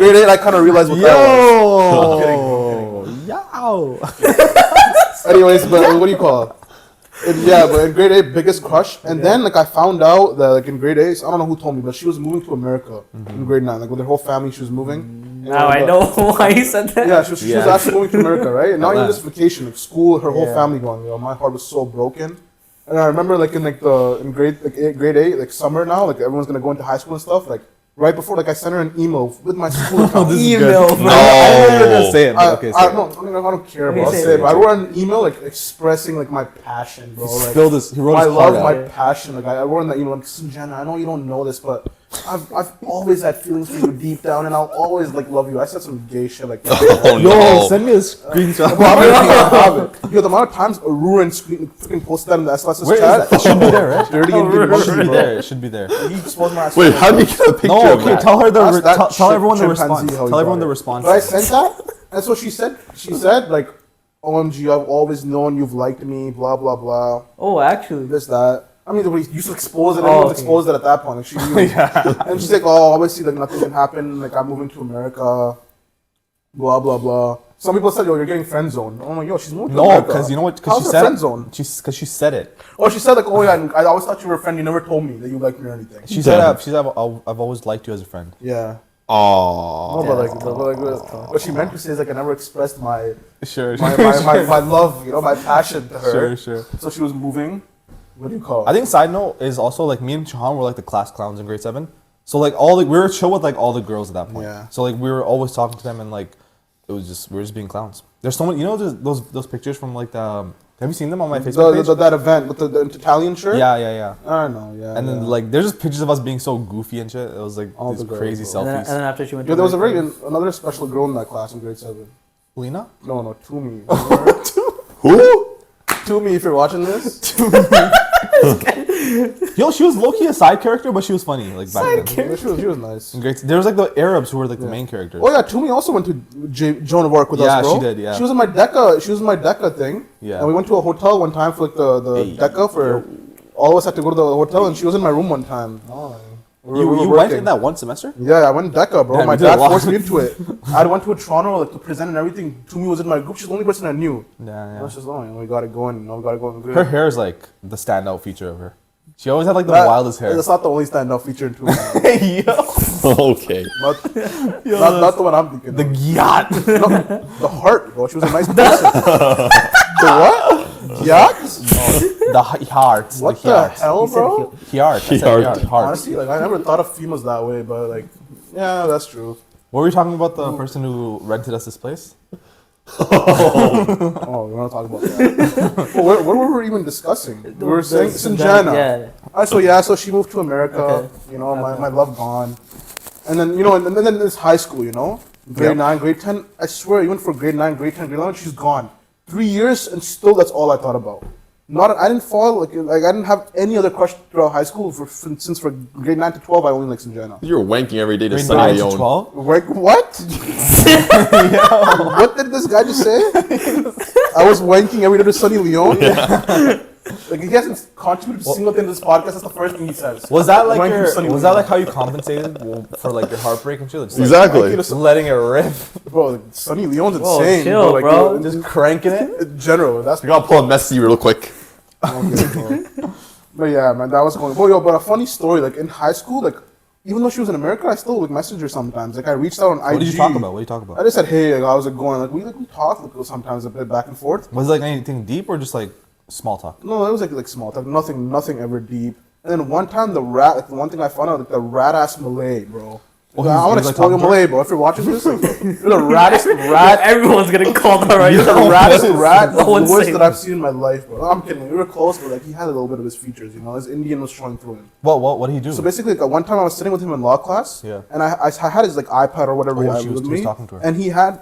grade 8, I kind of realized what that was. Yo, Anyways, but what do you call it? But in grade 8, biggest crush. And then like I found out that like in grade 8, I don't know who told me, but she was moving to America in grade 9. Like with her whole family, she was moving. Now I know why you said that. Yeah, she was Yeah. actually moving to America, right? And not even just vacation, like school, her whole Yeah. family going. My heart was so broken. And I remember like in grade 8, like summer now, like everyone's gonna go into high school and stuff. Like right before, like, I sent her an email with my school account. Email. No. I know you're gonna say it, but okay. I don't care about say it. it. But I wrote an email, like, expressing, like, my passion, bro. Like, Still this. He wrote my his love, heart my out. passion. Like, I wrote in that email, like, Sanjana, I know you don't know this, but I've always had feelings for you deep down, and I'll always, like, love you. I said some gay shit like that. Oh Yo, no. send me a screenshot. Well, I have it. Yo, the amount of times Aurora and freaking posted that in the SLS's Where is chat. that? It should be there, right? Dirty and It should be bro. there. It should be there. He exposed my ass. Wait, how do you get a picture No, of okay. that? Tell her the. Ask that Tell shit everyone the chimpanzee response. how he Tell everyone got the it. response. But I sent that, and so she said, like, OMG, I've always known you've liked me, blah, blah, blah, Oh, actually. this, that. I mean, we used to expose it. Oh, Everyone okay. exposed it at that point. Like, she knew. And she's like, oh, obviously, like, nothing can happen. Like, I'm moving to America, blah, blah, blah. Some people said, yo, you're getting friend zoned. I'm like, yo, she's moving to No, America. because you know what? How's Because she her said. friend zone? Because she said it. Oh, she said, like, oh, yeah, I always thought you were a friend. You never told me that you liked me or anything. She said. I've always liked you as a friend. Yeah. Oh. No, what she meant to say is, like, I never expressed my Sure. my love, you know, my passion to her. Sure. So she was moving. What do you call it? I think side note is also like me and Shaihan were like the class clowns in grade 7. So like we were chill with like all the girls at that point. Yeah. So like we were always talking to them and like we were just being clowns. There's so many, you know, those pictures from like the. Have you seen them on my Facebook page? that event with the Italian shirt? Yeah. I know, yeah. And then like there's just pictures of us being so goofy and shit. It was like All these the girls, crazy bro. And selfies. then after she went Yo, to there was America- another special girl in that class in grade 7. Lena? No, Toomey. Who? Toomey, if you're watching this. Yo, she was low key a side character, but she was funny. Like back then. Yeah, she was nice. In grade, there was like the Arabs who were like the main characters. Oh yeah, Toomey also went to Joan of Arc with Yeah, us, bro. she did, yeah. She was in my DECA thing. Yeah. And we went to a hotel one time for like the Hey. DECA for all of us had to go to the hotel, and she was in my room one time. We were You went working. in that one semester? Yeah, I went DECA, bro. Damn, My you did a dad lot. forced me into it. I went to a Toronto like to present and everything. Toomey was in my group. She's the only person I knew. Yeah. I was just, oh, we got it going. We got it going good. Her hair is like the standout feature of her. She always had like the That- wildest hair. That's not the only standout feature in Toomey. Okay. Not the one I'm thinking. The of. yacht. No, the heart, bro. She was a nice person. The what? Yacht? The heart. What the the heart. hell, He said bro? he'll- Heart. I said Heart. heart. Heart. Honestly, like I never thought of females that way, but like, yeah, that's true. What were you talking about? The person who rented us this place? Oh, we want to talk about that. Well, what were we even discussing? We were saying Sanjana. Yeah. So she moved to America. Okay. You know, my love gone. And then, you know, and then there's high school, you know? Grade 9, grade 10. I swear, even for grade 9, grade 10, grade 11, she's gone. 3 years, and still that's all I thought about. I didn't fall, like I didn't have any other crush throughout high school. Since for grade 9 to 12, I only like Sanjana. You were wanking every day to Grade Sunny 9 to Leone. 12? Like, what? What did this guy just say? I was wanking every day to Sunny Leone? Like, he hasn't contributed to a single thing to this podcast. That's the first thing he says. Was that like Wanking to Sunny was that Leone. like how you compensated for like your heartbreak and shit? Just, like, Exactly. Wanking to letting it rip, Bro, like, Sunny Leone's Whoa, insane. chill, Like, bro. yo, just cranking it. in general, that's We gotta pull a messy real quick. okay, bro. But yeah, man, that was going. But a funny story. Like in high school, like even though she was in America, I still like message her sometimes. Like I reached out on IG. What did you talk about? What did you talk I about? just said, hey, like, how's it going? Like we talked like, sometimes a bit back and forth. Was it like anything deep or just like small talk? No, it was like small talk. Nothing ever deep. And then one time the one thing I found out, like the rat ass Malay, bro. Oh, I want to like, explode your talking to her? Malay, bro. If you're watching this, like, you're the raddest rat. Everyone's gonna call that right You're the now. raddest rat No one's worst saying that I've seen in my life, bro. I'm kidding. We were close, but like he had a little bit of his features, you know. His Indian was showing through him. What did he do? So basically, like, one time I was sitting with him in law class, Yeah. and I had his like iPad or whatever Oh, he he was with me, talking to her. and he had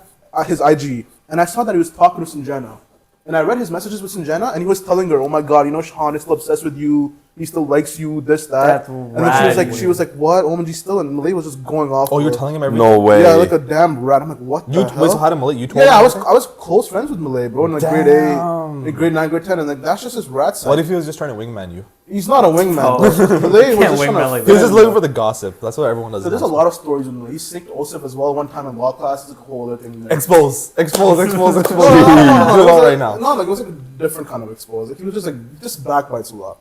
his IG, and I saw that he was talking to Sanjana, and I read his messages with Sanjana, and he was telling her, "Oh my God, you know, Shaihan is still obsessed with you. He still likes you. This, that." That's And then rad. she was like, "What? OMG still?" And Malay was just going off. Oh, you're bro. telling him everything? No way. Yeah, like a damn rat. I'm like, what the You hell? wait, so how did Malay? You told Yeah, him I was everything? close friends with Malay, bro, in like grade Damn. 8, in grade 9, grade 10, and like that's just his rat side. What if he was just trying to wingman you? He's not a wingman. Oh. bro. Malay was Can't just wingman trying to like He was just friend, looking bro. for the gossip. That's what everyone does. So in there's a high school. lot of stories with Malay. He synced Osif as well one time in law class. It's like a whole other thing. There. Expose. No, Do it no, all it was right like- now. No, like it was like a different kind of expose. Like he was just backbites a lot.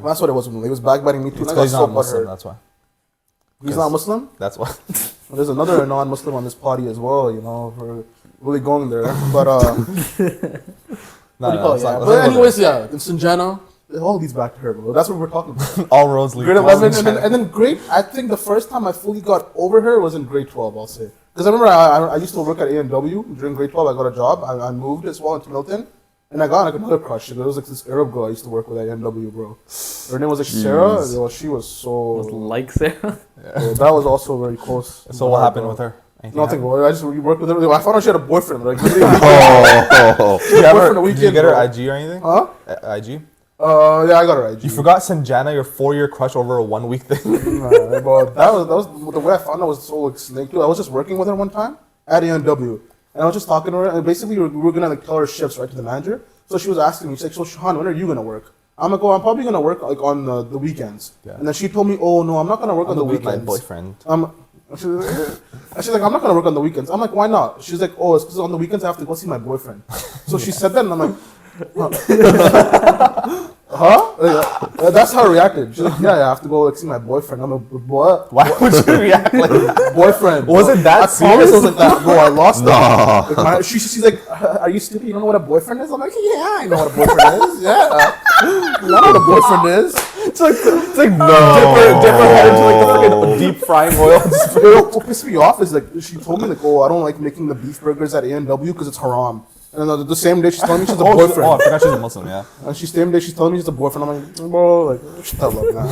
That's what it was with Malay. He was backbiting me too. It's and I got because he's so not Muslim. butthurt. That's why. He's not Muslim. That's why. Well, there's another non-Muslim on this party as well. You know, for really going there. But No, what do you call it? let's Yeah. not- let's But not go anyways, yeah, in Sanjana, it all leads back to her, bro. That's what we're talking about. All roads lead Grade to 11, Jenna. and then grade. I think the first time I fully got over her was in grade 12. I'll say because I remember I used to work at A&W during grade 12. I got a job. I moved as well into Milton, and I got like another crush. There was like this Arab girl I used to work with at A&W, bro. Her name was like Sarah. Jeez. Well, she was so. Was like Sarah. So that was also very close. So what happened with her? Anything Nothing, happened? bro. I just worked with her. I found out she had a boyfriend. Like, literally, Oh. she had a boyfriend a Did you weekend. get her bro. IG or anything? Huh? IG? Yeah, I got her IG. You forgot Sanjana, your 4-year crush over a 1 week thing. Nah, but that was the way I found out was so like snake. Dude, I was just working with her one time at A&W, and I was just talking to her, and basically we were gonna like tell her shifts right to the manager. So she was asking me, she's like, "So Shaihan, when are you gonna work?" I'm like, "Oh, I'm probably gonna work like on the weekends." Yeah. And then she told me, "Oh no, I'm not gonna work on the with my weekends." boyfriend. She's like, "I'm not gonna work on the weekends." I'm like, "Why not?" She's like, "Oh, it's because on the weekends I have to go see my boyfriend." So she said that, and I'm like, "Huh?" Like, that's how I reacted. She's like, "Yeah, I have to go like see my boyfriend." I'm like, "What? Why would you react like that? Boyfriend?" Was it that I promise serious? it was like that, bro. I lost Nah. it. Like, she's like, "Are you stupid? You don't know what a boyfriend is?" I'm like, "Yeah, I know what a boyfriend is. Yeah, I know what a boyfriend is." It's like dip her head into like the freaking deep frying oil. What pissed me off is like she told me like, "Oh, I don't like making the beef burgers at A&W because it's haram." And then the same day she's telling me she's a boyfriend. I forgot she's a Muslim, yeah. And she same day she's telling me she's a boyfriend. I'm like, bro, like, shut the hell up, man.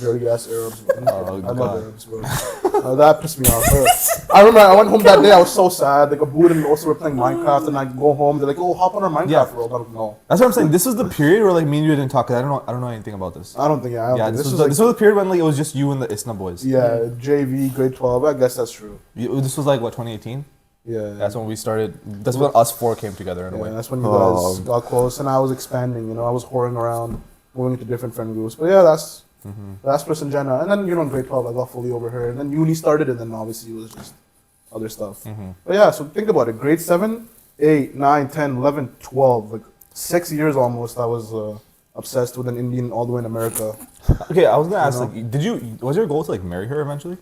Dirty ass Arabs. Man. Oh, I love God. Arabs, bro. That pissed me off. Bro. I remember I went home that day. I was so sad. Like, Abu and also were playing Minecraft, and I go home. They're like, "Oh, hop on our Minecraft Yeah. world." I'm like, no, That's what I'm saying. This was the period where like me and you didn't talk. 'Cause I don't know anything about this. I don't think. I don't Yeah, think. this was like, this was the period when like it was just you and the Isna boys. yeah, JV grade 12. I guess that's true. This was like what 2018. Yeah, That's when we started. That's when us four came together in a yeah, way. that's when you guys got close, and I was expanding. You know, I was whoring around, moving into different friend groups. But yeah, that's person Jenna. And then in grade 12, I got fully over her. And then uni started, and then obviously it was just other stuff. But yeah, so think about it. Grade 7, 8, 9, 10, 11, 12. Like 6 years almost, I was obsessed with an Indian all the way in America. Okay, I was gonna ask know? like, was your goal to like marry her eventually?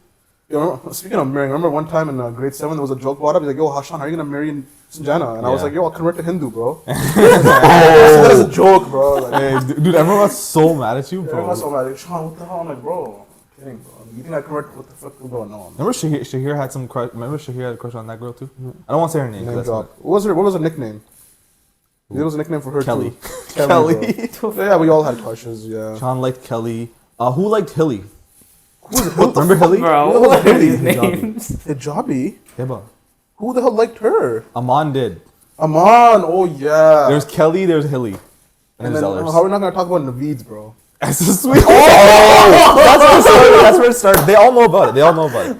You know, speaking of marrying, remember one time in grade 7 there was a joke brought up. He's like, "Yo, Hashan, are you gonna marry Sanjana?" And I was Yeah. like, "Yo, I'll convert to Hindu, bro." That was a joke, bro. Like, Hey, dude, everyone was so mad at you, bro. everyone's so mad. Like, Sean, what the hell? I'm like, bro, I'm kidding, bro. You think I convert? What the fuck is going on? Remember Shahir had some crush. Remember Shahir had a crush on that girl too. I don't want to say her name. 'cause Name that's drop. What was her nickname? It was a nickname for her Kelly. too. Kelly. bro. Yeah, we all had crushes. Yeah. Sean liked Kelly. Who liked Hilly? What Remember Hilly? Bro, Who what the are these Hijabi. names? Hijabi? Hiba. Who the hell liked her? Amon did. Aman. Oh yeah. There's Kelly. There's Hilly. And and there's then others. how are we not gonna talk about Naveeds, bro? That's so sweet. Oh, that's where it started. They all know about it.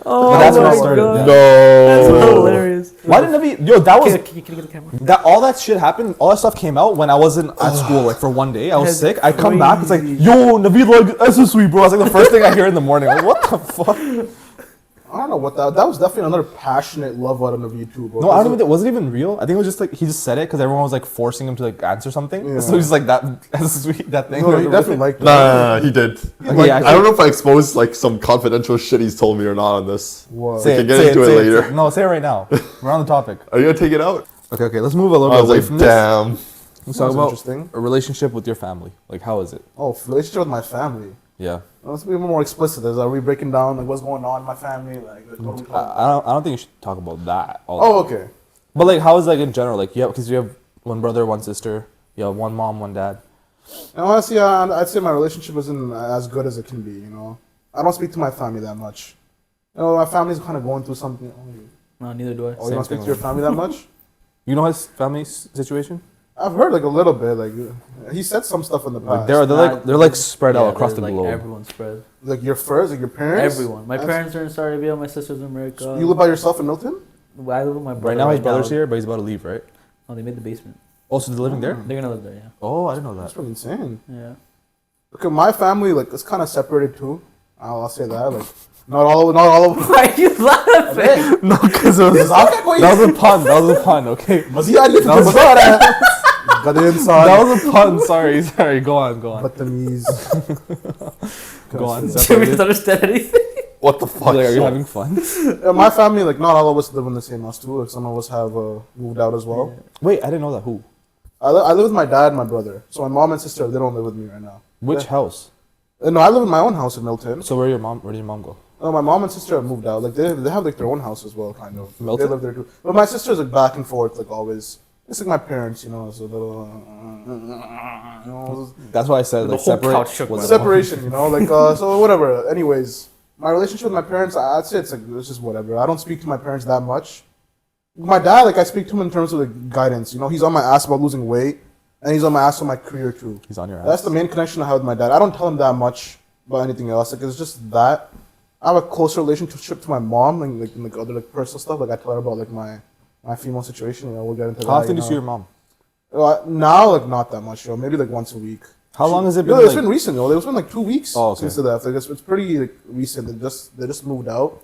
Oh But that's where my it started. God. Yeah. That's No. hilarious. Why didn't Naveed? Yo, that was Can you get the camera? that. All that shit happened. All that stuff came out when I wasn't at school. Like for one day, I was That's sick. I come back. It's like, crazy. yo, Naveed, like that's so sweet, bro. It's like the first thing I hear in the morning. Like, what the fuck? I don't know what that was. Definitely another passionate love out of Naveed too, bro. No, I don't even think, was it even real? I think it was just like he just said it because everyone was like forcing him to like answer something. Yeah. So he's like that's sweet that thing. No, he definitely liked it. Nah, he did. Okay, I don't know if I exposed like some confidential shit he's told me or not on this. What? Say- can get into it later. No, say it right now. We're on the topic. Are you gonna take it out? Okay, let's move a little I bit was away like, from this. damn. Let's talk That's about interesting. a relationship with your family. Like, how is it? Oh, relationship with my family. Yeah. Let's be more explicit. Are we breaking down like what's going on in my family? Like what are we talking about? I don't think you should talk about that. All Oh, okay. But like, how is like in general? Like, yeah, because you have one brother, one sister. You have one mom, one dad. And honestly, I'd say my relationship isn't as good as it can be. You know, I don't speak to my family that much. You know, my family's kind of going through something. No, neither do I. Oh, you don't speak to your family that much? You know his family situation? I've heard like a little bit. Like he said some stuff in the Like past. they're like spread out Yeah, across the like globe. Everyone's spread. Like your first, like your parents. Everyone. My That's- parents are in Saudi Arabia. My sister's in America. You live by yourself in Milton? I live with my brother. Right now his brother's here, but he's about to leave, right? Oh, they made the basement. Also, they're living there. They're gonna live there. Yeah. Oh, I didn't know That's that. pretty insane. Yeah. Okay, my family like it's kind of separated too. I'll say that. Like not all of. Why are you laughing? No, because that was a pun. That was a pun. Okay. Got the inside. That was a pun. Sorry. Go on. Batameez. Go on. Did we Separated. not understand anything? What the fuck? Like, are you having fun? My family, like not all of us live in the same house too. Like some of us have moved out as well. Wait, I didn't know that. Who? I live with my dad and my brother. So my mom and sister, they don't live with me right now. Which house? No, I live in my own house in Milton. So where did your mom go? My mom and sister have moved out. Like they have like their own house as well, kind of. Milton? They live there too. But my sister's like back and forth, like always. It's like my parents, you know. It's a little, you know, That's why I said The like whole separate. couch shook, was by it- the way. separation, you know. Like so, whatever. Anyways, my relationship with my parents, I'd say it's just whatever. I don't speak to my parents that much. My dad, like I speak to him in terms of like guidance. You know, he's on my ass about losing weight, and he's on my ass on my career too. He's on your ass. That's the main connection I have with my dad. I don't tell him that much about anything else. Like it's just that. I have a closer relationship to my mom, like other like personal stuff. Like I tell her about like my female situation. You know, we'll get into that. How often do you you see your mom? Now, like not that much. Maybe like once a week. How long has it You been? know, it's like- been recent though. It's been like 2 weeks Oh, okay. since they left. Like it's pretty like recent. They just moved out.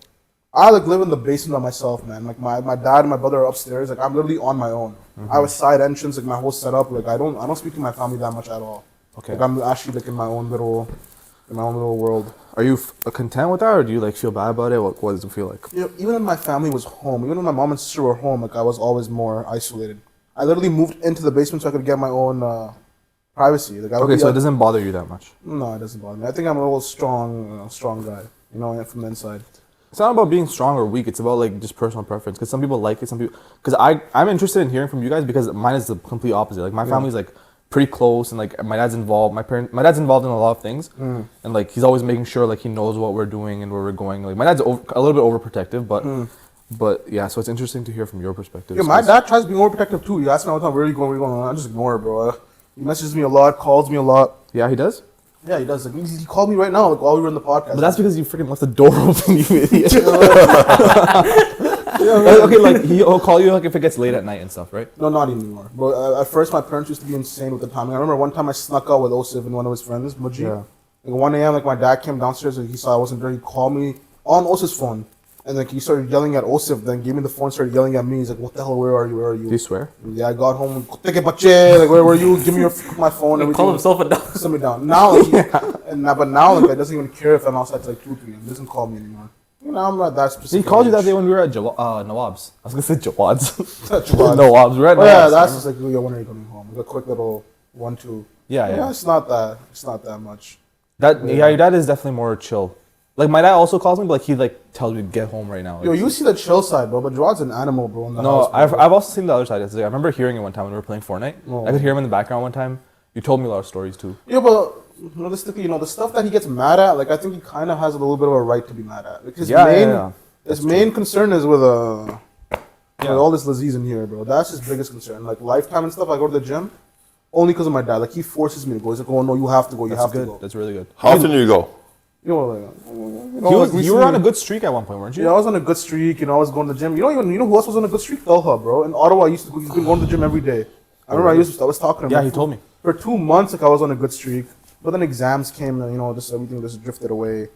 I like live in the basement by myself, man. Like my dad and my brother are upstairs. Like I'm literally on my own. Mm-hmm. I have a side entrance, like my whole setup. Like I don't speak to my family that much at all. Okay. Like I'm actually like in my own little world. Are you content with that, or do you like feel bad about it? What does it feel like? You know, even when my family was home, even when my mom and sister were home, like I was always more isolated. I literally moved into the basement so I could get my own privacy. Like I would Okay, be, so it like, doesn't bother you that much. no, it doesn't bother me. I think I'm a little strong guy. You know, from the inside. It's not about being strong or weak. It's about like just personal preference. Because some people like it, some people. Because I'm interested in hearing from you guys because mine is the complete opposite. Like my family's like pretty close, and like my dad's involved. My dad's involved in a lot of things, and like he's always making sure like he knows what we're doing and where we're going. Like my dad's a little bit overprotective, but yeah. So it's interesting to hear from your perspective. Yeah, my dad tries to be more protective too. He asks me all the time, where are you going? Where are you going? I just ignore it, bro. He messages me a lot, calls me a lot. Yeah, he does. Yeah, he does. Like, he called me right now, like while we were in the podcast. But that's because you freaking left the door open, you idiot. Okay, like he'll call you like if it gets late at night and stuff, right? No, not anymore. But at first, my parents used to be insane with the timing. I remember one time I snuck out with Osif and one of his friends, Muji. Yeah. Like 1 a.m., like my dad came downstairs and he saw I wasn't there. He called me on Osif's phone. And like he started yelling at Osif, then gave me the phone, started yelling at me. He's like, what the hell, where are you, where are Do you? you swear? Yeah, I got home, "Take it, bache," like, where were you? Give me my phone, He everything. called himself a dog. Sit me down. Now, like, but now, like, I doesn't even care if I'm outside till like 2, 3. He doesn't call me anymore. You know, I'm not that He specific. called you that day when we were at Nawab's. I was gonna say Jawad's. Jawad. Nawab's. We were at Oh yeah, Nawab's. that's just like, yo, when are you coming home? Like a quick little 1-2. Yeah. It's not that much. Yeah, your dad is definitely more chill. Like my dad also calls me, but like he like tells me to get home right now. Yo, Like, you see the chill side, bro, but Jawad's an animal, bro. In the no, house, bro. I've also seen the other side. It's like, I remember hearing it one time when we were playing Fortnite. Oh. I could hear him in the background one time. You told me a lot of stories too. Yeah, but realistically, you know, the stuff that he gets mad at, like, I think he kind of has a little bit of a right to be mad at. Like, his main concern is with all this disease in here, bro. That's his biggest concern. Like, lifetime and stuff, I go to the gym only because of my dad. Like, he forces me to go. He's like, oh, no, you have to go. You That's have good. to go. That's really good. How often do you go? You know, like, You were on a good streak at one point, weren't you? Yeah, I was on a good streak. You know, I was going to the gym. You know who else was on a good streak? Delha, bro. In Ottawa, he's been going to the gym every day. I remember I was talking to him. Yeah, he told me. For 2 months, like, I was on a good streak. But then exams came and, you know, just everything just drifted away.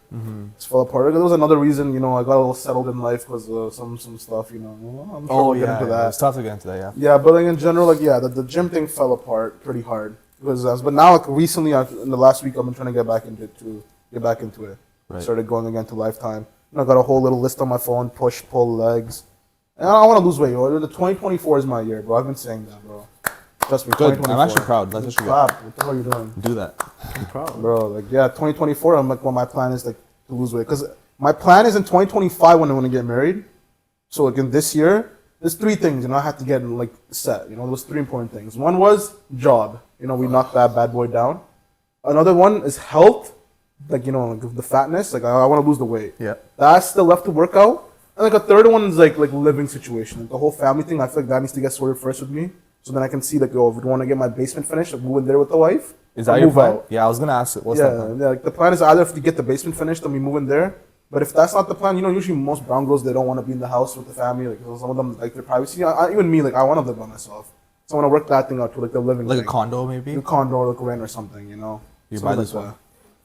Just fell apart. There was another reason, you know, I got a little settled in life because some stuff, you know. I'm sure we'll get into that. It's tough to get into that, yeah. Yeah, but like in general, like, yeah, the gym thing fell apart pretty hard. But now, like, recently, in the last week, I've been trying to get back into it. Right. Started going again to Lifetime. I got a whole little list on my phone: push, pull, legs. And I want to lose weight. Yo. The 2024 is my year, bro. I've been saying that, bro. Trust me. Good. 2024. I'm actually proud. That's actually good. Clap. What the hell are you doing, Do that. bro? Like, yeah, 2024. I'm like, well, my plan is like to lose weight because my plan is in 2025 when I want to get married. So like in this year, there's 3 things, you know, I had to get like set. You know, there was 3 important things. One was job. You know, we knocked that bad boy down. Another one is health. Like, you know, like the fatness, like I want to lose the weight. Yeah. That's still left to work out. And like a third one is like living situation. Like the whole family thing, I feel like that needs to get sorted first with me. So then I can see like, oh, if I want to get my basement finished, like move in there with the wife. Is that or your move plan? out. Yeah, I was gonna ask it. What's Yeah, that plan? yeah, like the plan is either if you get the basement finished, then we move in there. But if that's not the plan, you know, usually most brown girls, they don't want to be in the house with the family. Like some of them like their privacy. Even me, like I want to live by myself. So I want to work that thing out to like the living Like a thing. condo, maybe? A condo or like rent or something, you know. You Something buy this like one. that.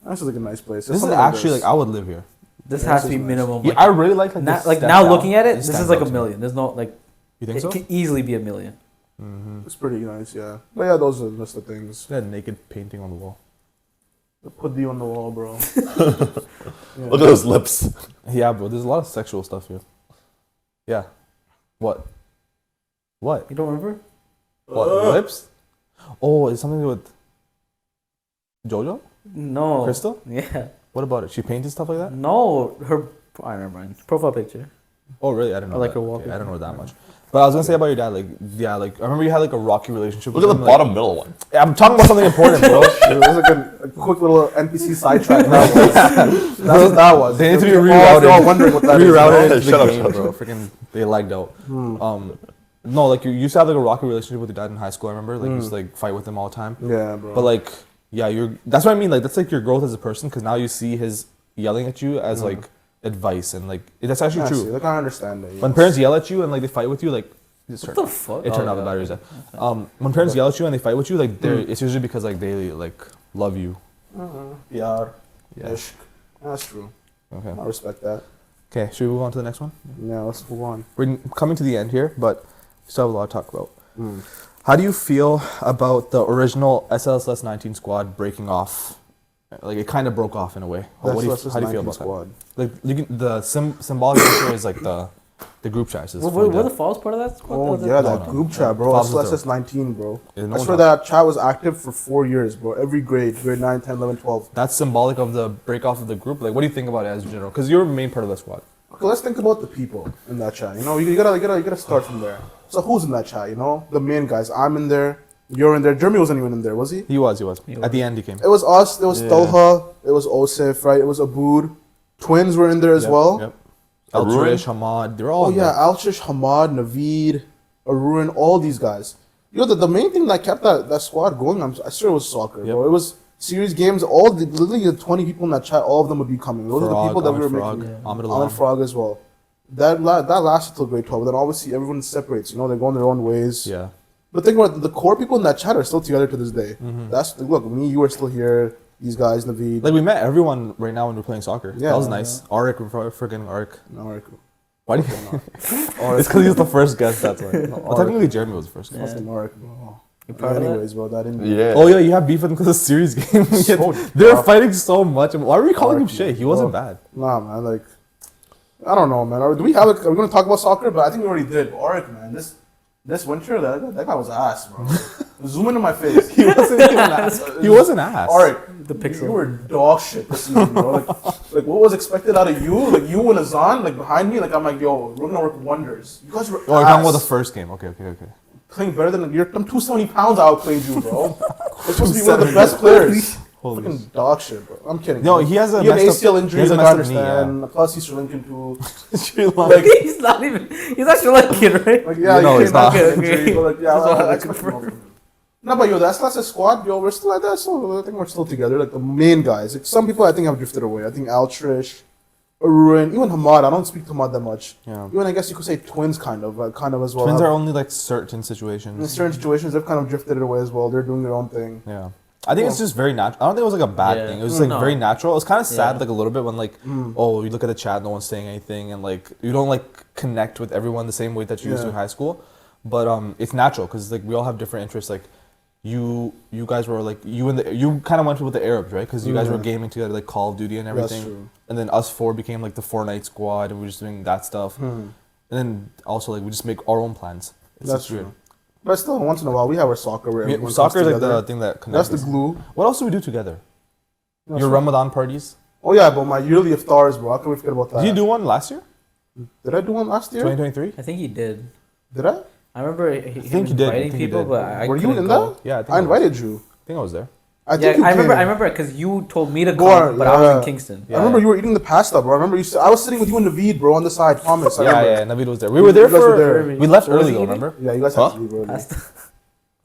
That's just like a nice place. This is Something actually this. like I would live here. This Yeah, has this to be is nice. minimum. Yeah, I really like now, this like step now down. looking at it, This this stands is like out a to me. million. There's no like You think it so? could easily be a million. It's pretty nice, yeah. But yeah, those are just the things. Got a naked painting on the wall. Put D on the wall, bro. Look at those lips. Yeah, bro. There's a lot of sexual stuff here. Yeah. What? What? You don't remember? What? Lips? Oh, is it something to do with JoJo? No. Crystal? Yeah. What about it? She painted stuff like that? No, her. I don't mind. Profile picture. Oh, really? I didn't know. Or like that. her Okay, wallpaper. I don't know that much. But I was gonna say about your dad, like, yeah, like I remember you had like a rocky relationship. Look with at the him, bottom middle one. Like, I'm talking about something important, bro. It was like a quick little NPC sidetrack. That was. That's what that was. They need to be We're all rerouted. wondering what that is. Rerouted you know? into Shut the up, game, shut bro. Freaking, they lagged out. No, like you used to have like a rocky relationship with your dad in high school. I remember, like you used to like fight with him all the time. Yeah, bro. But like, yeah, that's what I mean. Like that's like your growth as a person because now you see his yelling at you as like advice and like that's actually yeah, true. see, like I understand that. When parents yell at you and like they fight with you, like What the fuck? it turned out the batteries dead. When parents yell at you and they fight with you, like it's usually because like they like love you. PR. Yeah. Ishq. That's true. Okay. I respect that. Okay. Should we move on to the next one? Yeah, let's move on. We're coming to the end here, but we still have a lot to talk about. How do you feel about the original SLSS 19 squad breaking off? Like it kind of broke off in a way. How do you feel about squad. that? Like the symbolic answer is like the group chats. Were the falls part of that squad? Oh Was it- yeah, No, that no. group chat, bro. Falls was SLSS 19, bro. Yeah, no I one swear talks. that chat was active for 4 years, bro. Every grade 9, 10, 11, 12. That's symbolic of the break off of the group. Like, what do you think about it as in general? Because you're a main part of the squad. Okay, let's think about the people in that chat. You know, you gotta start from there. So who's in that chat? You know, the main guys. I'm in there. You're in there. Jeremy wasn't even in there, was he? He was. He At the end, he came. It was us. It was Yeah. Talha. It was Osif, right? It was Abood. Twins were in there as well. Yep. Arun? Al-Turish, Hamad, they're all Oh in yeah, there. Alshish, Hamad, Naveed, Arun, all these guys. You know, the main thing that kept that squad going, I swear it was soccer, bro. It was series games. Literally the 20 people in that chat, all of them would be coming. Those are the Frog, people that we were Ahmed making. Frog, Ahmed Ahmed Alam. Frog as well. That lasted till grade 12. But then obviously everyone separates. You know, they're going their own ways. Yeah. But think about it, the core people in that chat are still together to this day. That's look, me, you are still here. These guys, Naveed. Like, we met everyone right now when we're playing soccer. Yeah. That was nice. Arik, we're forgetting Arik. No, alright, cool. Why do you... It's because he was the first guest, that's why. Well, technically, Jeremy was the first guest. That's Mark, bro. You proud of that? Anyways, bro, that didn't. Yeah. Oh, yeah, you have beef with him because of the series game. So They were tough. fighting so much. Why were we calling him Arik, Shay? He wasn't bro. bad. Nah, man. Like, I don't know, man. Are we going to talk about soccer? But I think we already did. Arik, man. This winter, that guy was ass, bro. Zoom into my face. He wasn't even ass. He wasn't ass. Arik, The pixel. you were dog shit this season, bro. Like what was expected out of you? Like you and Azan, like behind me, like I'm like, yo, we're gonna work wonders. You guys were Oh, you're talking about the ass. first game. Okay. Playing better than I'm 270 pounds. I outplayed you, bro. You're supposed to be one of the best players. Holy Fucking dog shit, bro. I'm kidding. No, bro. he has a He had an messed up- ACL he injury. has a Like I messed up knee, understand. Plus he's Sri Lankan too. Sri Lanka. He's not even. He's not Sri Lankan, right? Like yeah, No, he it's came out not. with an injury, but like yeah, That's what I I'm expect more from him. No, but yo, that's a squad. Yo, we're still like that. So I think we're still together. Like the main guys. Like some people I think have drifted away. I think Altrish, Arun, even Hamad. I don't speak to Hamad that much. Yeah. Even I guess you could say twins kind of as well. Twins Have- are only like certain in situations. certain situations they've kind of drifted away as well. They're doing their own thing. Yeah. I think it's just very natural. I don't think it was like a bad Yeah. thing. It was like No. very natural. It was kind of sad, Yeah. like a little bit when like, oh, you look at the chat, no one's saying anything, and like you don't like connect with everyone the same way that you used to in high school. But it's natural because like we all have different interests. Like you guys were like you kind of went with the Arabs, right? Because you guys were gaming together, like Call of Duty and everything. true. And then us four became like the Fortnite squad, and we were just doing that stuff. And then also like we just make our own plans. It's That's just weird. true. But still, once in a while we have our soccer where everyone Soccer is comes like the together. thing that That's connects. the us. glue. What else do we do together? That's Your right. Ramadan parties. Oh yeah, but my yearly iftars, bro. How can we forget about that? Did you do one last year? Did I do one last year? 2023? I think he did. Did I? I remember think you did. I inviting think you people, did. but I Were you couldn't in go. that? Yeah, I think I was. invited you. I think I was there. I Yeah, think you I remember. came. I remember because you told me to Go come, on, but I was yeah. in Kingston. I remember you were eating the pasta, bro. I remember I was sitting with you and Naveed, bro, on the side. Promise. I remember. Yeah, Naveed was there. We were there You guys for. were there. We left What was early he though, eating? remember? Yeah, you guys Huh? had to leave early. Pasta.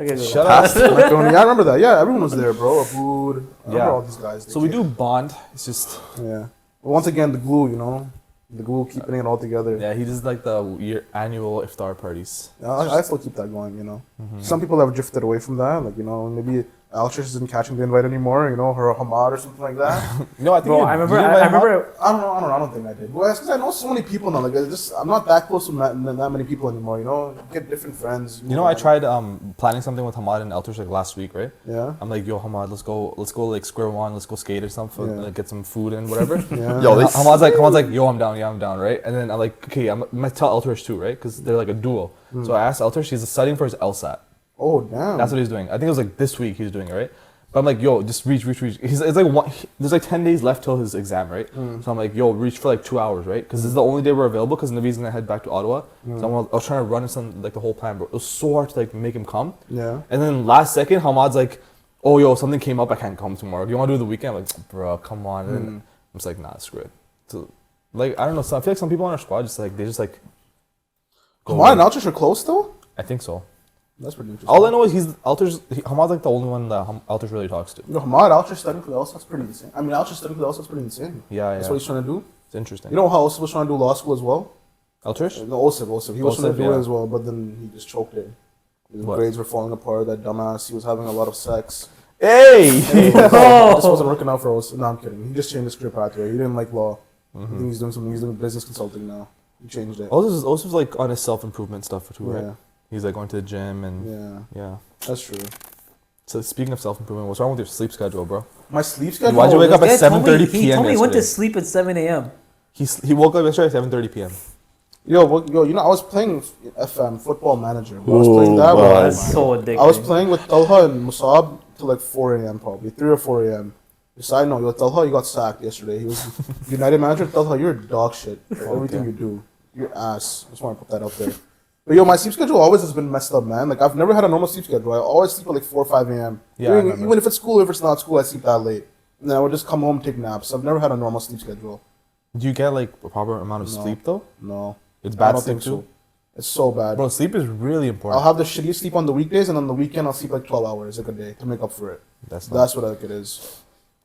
Okay, go. Shut up. Macaroni. Yeah, I remember that. Yeah, everyone was there, bro. Abood. I remember Yeah. all these guys. They So we came. do bond. It's just Yeah. But once again, the glue, you know, the glue keeping it all together. yeah. He does like the annual iftar parties. I still keep that going, you know. Some people have drifted away from that, like, you know, maybe Altrish isn't catching the invite anymore, you know, her Hamad or something like that. No, I think. Bro, you- I remember. did you I invite him out? remember. I don't think I did. Well, it's because I know so many people now. Like, I'm not that close to that many people anymore, you know. Get different friends. You know, I tried planning something with Hamad and Eltish like last week, right? Yeah. I'm like, yo, Hamad, let's go like square one, let's go skate or something, Yeah. like, get some food and whatever. Yeah. Yo, they Hamad's like, yo, I'm down, right? And then I'm like, okay, I'm gonna tell Eltish too, right? Because they're like a duo. So I asked Eltish, he's studying for his LSAT. Oh damn. That's what he's doing. I think it was like this week he was doing it, right? But I'm like, yo, just reach. It's like there's like 10 days left till his exam, right? So I'm like, yo, reach for like 2 hours, right? Because this is the only day we're available. Because Naveed's gonna head back to Ottawa. So I was trying to run some like the whole plan, bro. It was so hard to like make him come. Yeah. And then last second, Hamad's like, oh, yo, something came up. I can't come tomorrow. Do you want to do the weekend? I'm like, bro, come on. And then I'm just like, nah, screw it. So, like, I don't know. So I feel like some people on our squad just like they just like. Come on, Altus are close though. I think so. That's pretty interesting. All I know is Hamad's like the only one that Altus really talks to. You know, Hamad, Altus studying for the LSAT, that's pretty insane. I mean, Altus studying for the LSAT, that's pretty insane. Yeah, That's what he's trying to do. It's interesting. You know how Osip was trying to do law school as well? Altus? No, Osip. He was trying to do yeah. it as well, but then he just choked it. His What? grades were falling apart. That dumbass. He was having a lot of sex. Hey! It just wasn't working out for Osip. No, I'm kidding. He just changed his career pathway. He didn't like law. I think he's doing something. He's doing business consulting now. He changed it. Altus's like on his self-improvement stuff too, right? Yeah. He's like going to the gym and Yeah, that's true. So speaking of self-improvement, what's wrong with your sleep schedule, bro? My sleep schedule. Why'd you wake up at This guy told me- 7:30 p.m. He told me he went to yesterday? sleep at 7 a.m. He woke up yesterday at 7:30 p.m. Yo, you know, I was playing FM Football Manager. I was playing that. my While That's so addictive. I was playing with Talha and Musab till like 4 a.m. probably 3 or 4 a.m. Side note, yo, Talha, you got sacked yesterday. He was United manager. Talha, you're dog shit. For everything you do, you're ass. I just want to put that out there. But yo, my sleep schedule always has been messed up, man. Like I've never had a normal sleep schedule. I always sleep at like 4 or 5 a.m. Yeah, I remember. Even if it's school, if it's not school, I sleep that late. And then I would just come home, take naps. I've never had a normal sleep schedule. Do you get like a proper amount of No. sleep though? No, It's I bad don't sleep think so. too. It's so bad. Bro, sleep is really important. I'll have the shittiest sleep on the weekdays, and on the weekend I'll sleep like 12 hours like a day to make up for it. That's That's what like it is.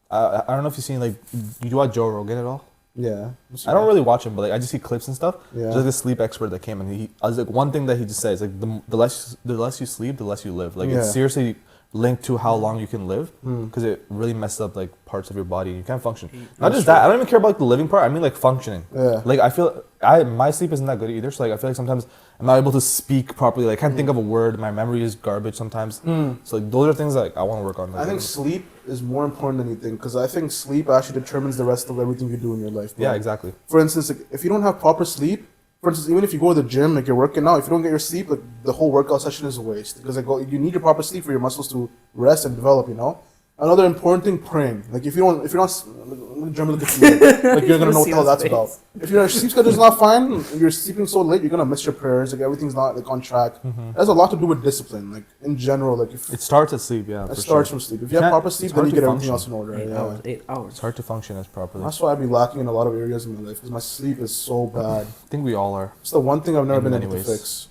I don't know if you've seen like you watch Joe Rogan at all. Yeah. I don't really watch him, but like I just see clips and stuff. Yeah. There's like this sleep expert that came and I was like one thing that he just says like the less you sleep, the less you live. Like Yeah. it's seriously linked to how long you can live because it really messes up like parts of your body. You can't function. Not just that. I don't even care about like the living part. I mean like functioning. Yeah. Like I feel my sleep isn't that good either. So like I feel like sometimes I'm not able to speak properly. Like I can't think of a word. My memory is garbage sometimes. So like those are things like I want to work on. Like, I think sleep is more important than you think because I think sleep actually determines the rest of everything you do in your life. Bro. yeah, exactly. For instance, like, if you don't have proper sleep, for instance, even if you go to the gym, like you're working out, if you don't get your sleep, like the whole workout session is a waste because like you need your proper sleep for your muscles to rest and develop. You know. Another important thing, praying. Like if you're not, German look at you, like you're gonna know what the hell that's about. If your sleep schedule is not fine, and you're sleeping so late, you're gonna miss your prayers. Like everything's not like on track. It has a lot to do with discipline. Like in general, like if It starts at sleep. Yeah, it for starts sure. from sleep. If you have proper sleep, it's then hard you to get everything function. else in order. 8 Yeah. hours. 8 It's hours. hard to function as properly. That's why I'd be lacking in a lot of areas in my life because my sleep is so bad. I think we all are. It's the one thing I've never In been many able to ways. fix.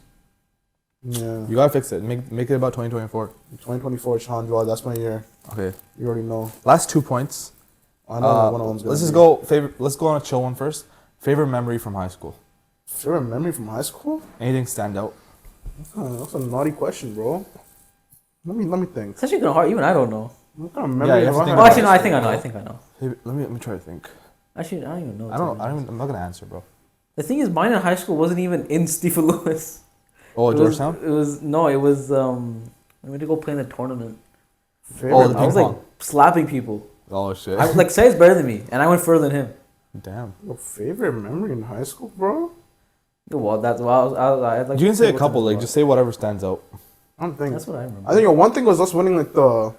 Yeah. You gotta fix it. Make it about 2024. 2024, Shaihan Jawad, that's my year. Okay. You already know. Last 2 points. I know one of them's gonna Let's just be. go favorite. Let's go on a chill one first. Favorite memory from high school. Favorite memory from high school? Anything stand out? That's a naughty question, bro. Let me think. It's actually kind of hard. Even I don't know. What kind of memory Yeah, you do have to I think have? Oh, actually, no. I think I know. I think I know. Let me try to think. Actually, I don't even know. I don't. I'm not gonna answer, bro. The thing is, mine in high school wasn't even in Stephen Lewis. Oh, It was, Georgetown. it was no. It was we went to go play in the tournament. Favorite Oh, the I was ping like pong. slapping people. Oh shit. I was like, Say's better than me, and I went further than him. Damn. Your favorite memory in high school, bro? Well, that's why I'd like. You can to say a what couple. time it Like was. just say whatever stands out. I don't think. That's what I remember. I think one thing was us winning like the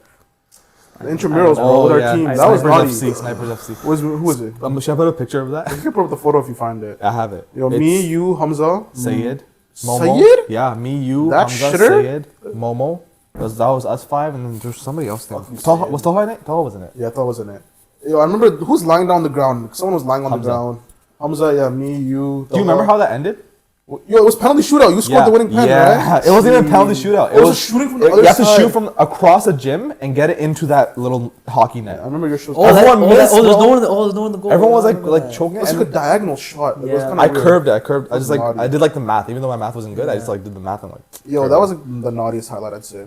intramurals, bro, with our yeah. team. I- That was Snipers naughty. FC. Snipers FC. Who was it? Should I put a picture of that? You can put up the photo if you find it. I have it. Yo, It's me, you, Hamza, Sayed, Momo. Sayed? Yeah, me, you, That Hamza, shitter? Sayed, Momo. That was us five, and then there's somebody else there. Fucking Taha, Sayed. was Taha in it? Taha wasn't it? Yeah, I thought was in it. Yo, I remember who's lying down on the ground. Someone was lying on Hamza. the ground. Hamza, yeah, me, you. Do you remember how that ended? Yo, it was penalty shootout. You scored the winning pen, right? It wasn't even a penalty shootout. It was a shooting from the other You have to side. shoot from across a gym and get it into that little hockey net. I remember your shoes. Oh, Everyone missed, there's bro. no one. Oh, there's no one in the goal. Everyone was I like remember that. choking It it. was like a And diagonal shot. It was Yeah. kinda I weird. curved it. I just like Naughty. I did like the math, even though my math wasn't good. I just like did the math and like. Yo, that was like, the naughtiest highlight, I'd say.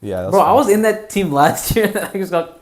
Yeah. That's Bro, I fun. was in that team last year. I just got.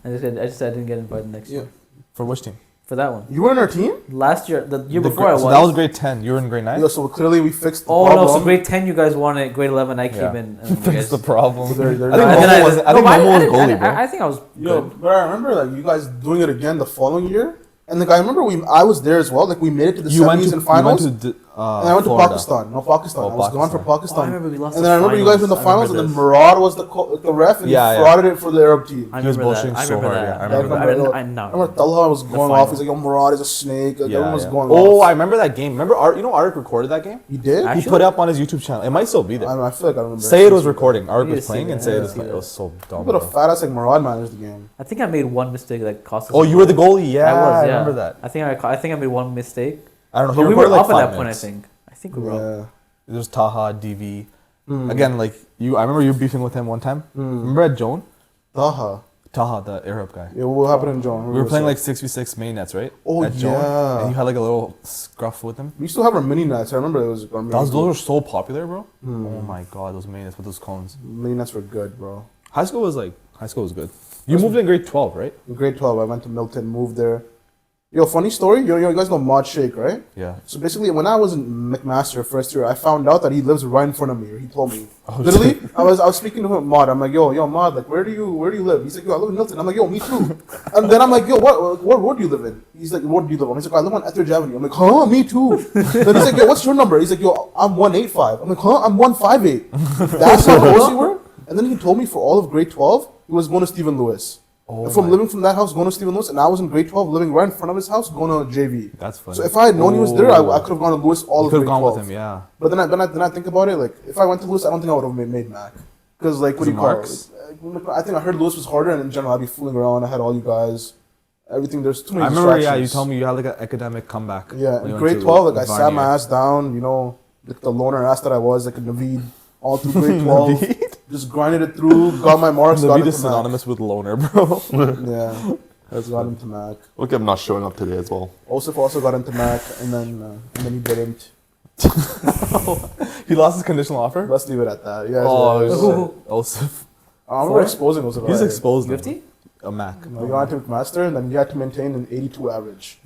I just said I didn't get invited next year For which team? for that one. You were in our team? Last year, the year The before I was. So that was grade 10. You were in grade 9. Yo, so clearly we fixed the Oh problem. no! So grade 10, you guys won it. Grade 11, I came Yeah. in. And you That's guys, the problem. So they're- I think And Momo was. I think Momo was goalie, bro. I think I was Yo, good. but I remember like you guys doing it again the following year, and like I remember I was there as well. Like we made it to the semis and finals. And I went Florida. to Pakistan. No, Pakistan. Oh, I was gone for Oh, I Pakistan. remember we lost And then I remember you guys were in the finals, and then Murad was the ref, and Yeah, he yeah. frauded it for the Arab team. I He was remember that. bullshitting I so remember hard, that. yeah, I remember that. I know. I remember Talha was going off. He's like, "Yo, Murad is a snake." Like, everyone was going Oh, off. I remember that game. Remember, Arik recorded that game. He did. Actually? He put it up on his YouTube channel. It might still be there. I feel like I remember. Say it was recording. Arik need was to see playing, that. and Say I it need was to see playing. It that. was so dumb. But a Bro. fat ass like Murad managed the game. I think I made one mistake that cost us. Oh, you were the goalie. Yeah, I was. I Yeah. remember that. I think I made one mistake. I don't know. But He we were recorded, up like, at 5 that point. minutes. I think we were up. Yeah. There's Taha, DV. Mm. Again, like you. I remember you beefing with him one time. Remember at Joan? Taha. Taha, the Arab guy. Yeah, what happened in John? We were playing like 6v6 main nets, right? Oh, At Joan. yeah. And you had like a little scruff with him. We used to have our mini nets. I remember it was our Those were so popular, bro. Hmm. Oh my god, those main nets with those cones. mini nets were good, bro. High school was good. You moved in grade 12, right? In grade 12, I went to Milton, moved there. Yo, funny story. You guys know Mod Shake, right? Yeah. So basically, when I was in McMaster first year, I found out that he lives right in front of me. Or he told me. Oh, Literally, I was speaking to him, Mod. I'm like, yo, Mod, like, where do you live? He's like, yo, I live in Milton. I'm like, yo, me too. And then I'm like, yo, what do you live in? He's like, what do you live on? He's like, I live on Etheridge Avenue. I'm like, huh, me too. Then he's like, yo, what's your number? He's like, yo, I'm 185. I'm like, huh, I'm 158. That's how close we were. And then he told me for all of grade 12, he was going to Stephen Lewis. Oh From my- living from that house, going to Stephen Lewis, and I was in grade 12, living right in front of his house, going to JV. That's funny. So if I had known he was there, I could have gone to Lewis all You of could grade have gone 12. with him, yeah. But then I think about it, like, if I went to Lewis, I don't think I would have made Mac. Because, like, what do you call Marks? it? I think I heard Lewis was harder, and in general, I'd be fooling around. I had all you guys. Everything, there's too many I remember, yeah, you distractions. told me you had like an academic comeback. Yeah, when in you grade went to 12, like, I sat Varnier. my ass down, you know, like the loner ass that I was, like a Naveed, all through grade 12. Naveed? Just grinded it through, got my marks, got Naveed into is Mac. synonymous with loner, bro. Yeah, that's got into Mac. Look, I'm not showing up today as well. Osif also got into Mac, and then he didn't. He lost his conditional offer? Let's leave it at that. Yeah. Oh, Osif. I remember exposing Osif. He's exposed him. 50? A Mac. He got into McMaster, and then he had to maintain an 82 average,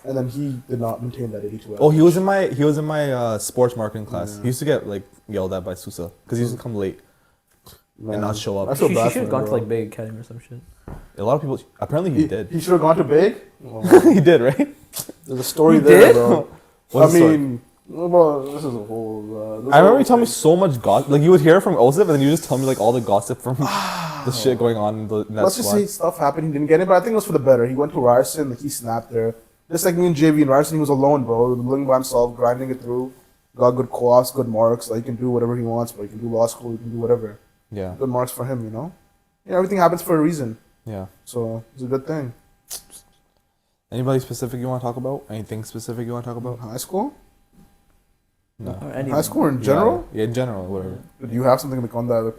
and then he did not maintain that 82 average. Oh, he was in my sports marketing class. He used to get like yelled at by Susa because he used to come late Man, and not show I up. feel She bad should have for him, gone to bro. like Big Academy or some shit. A lot of people. Apparently, he did. He should have gone to Big. He did, right? There's a story He there, did? bro. What's I the story? mean, well, this is a whole. I remember you telling me so much gossip. Like you would hear from Osif, and then you just tell me like all the gossip from the shit going on in that Let's just squad. say stuff happened. He didn't get it, but I think it was for the better. He went to Ryerson, like he snapped there. Just like me and JV in Ryerson, he was alone, bro. Living by himself, grinding it through. Got good co-ops, good marks. Like he can do whatever he wants, but he can do law school, he can do whatever. Yeah, Good marks for him, you know. Yeah, everything happens for a reason, yeah. so it's a good thing. Anybody specific you want to talk about? Anything specific you want to talk about? High school, No. Or any high school or in general. Yeah, in general, whatever. Do you have something like on that? Like,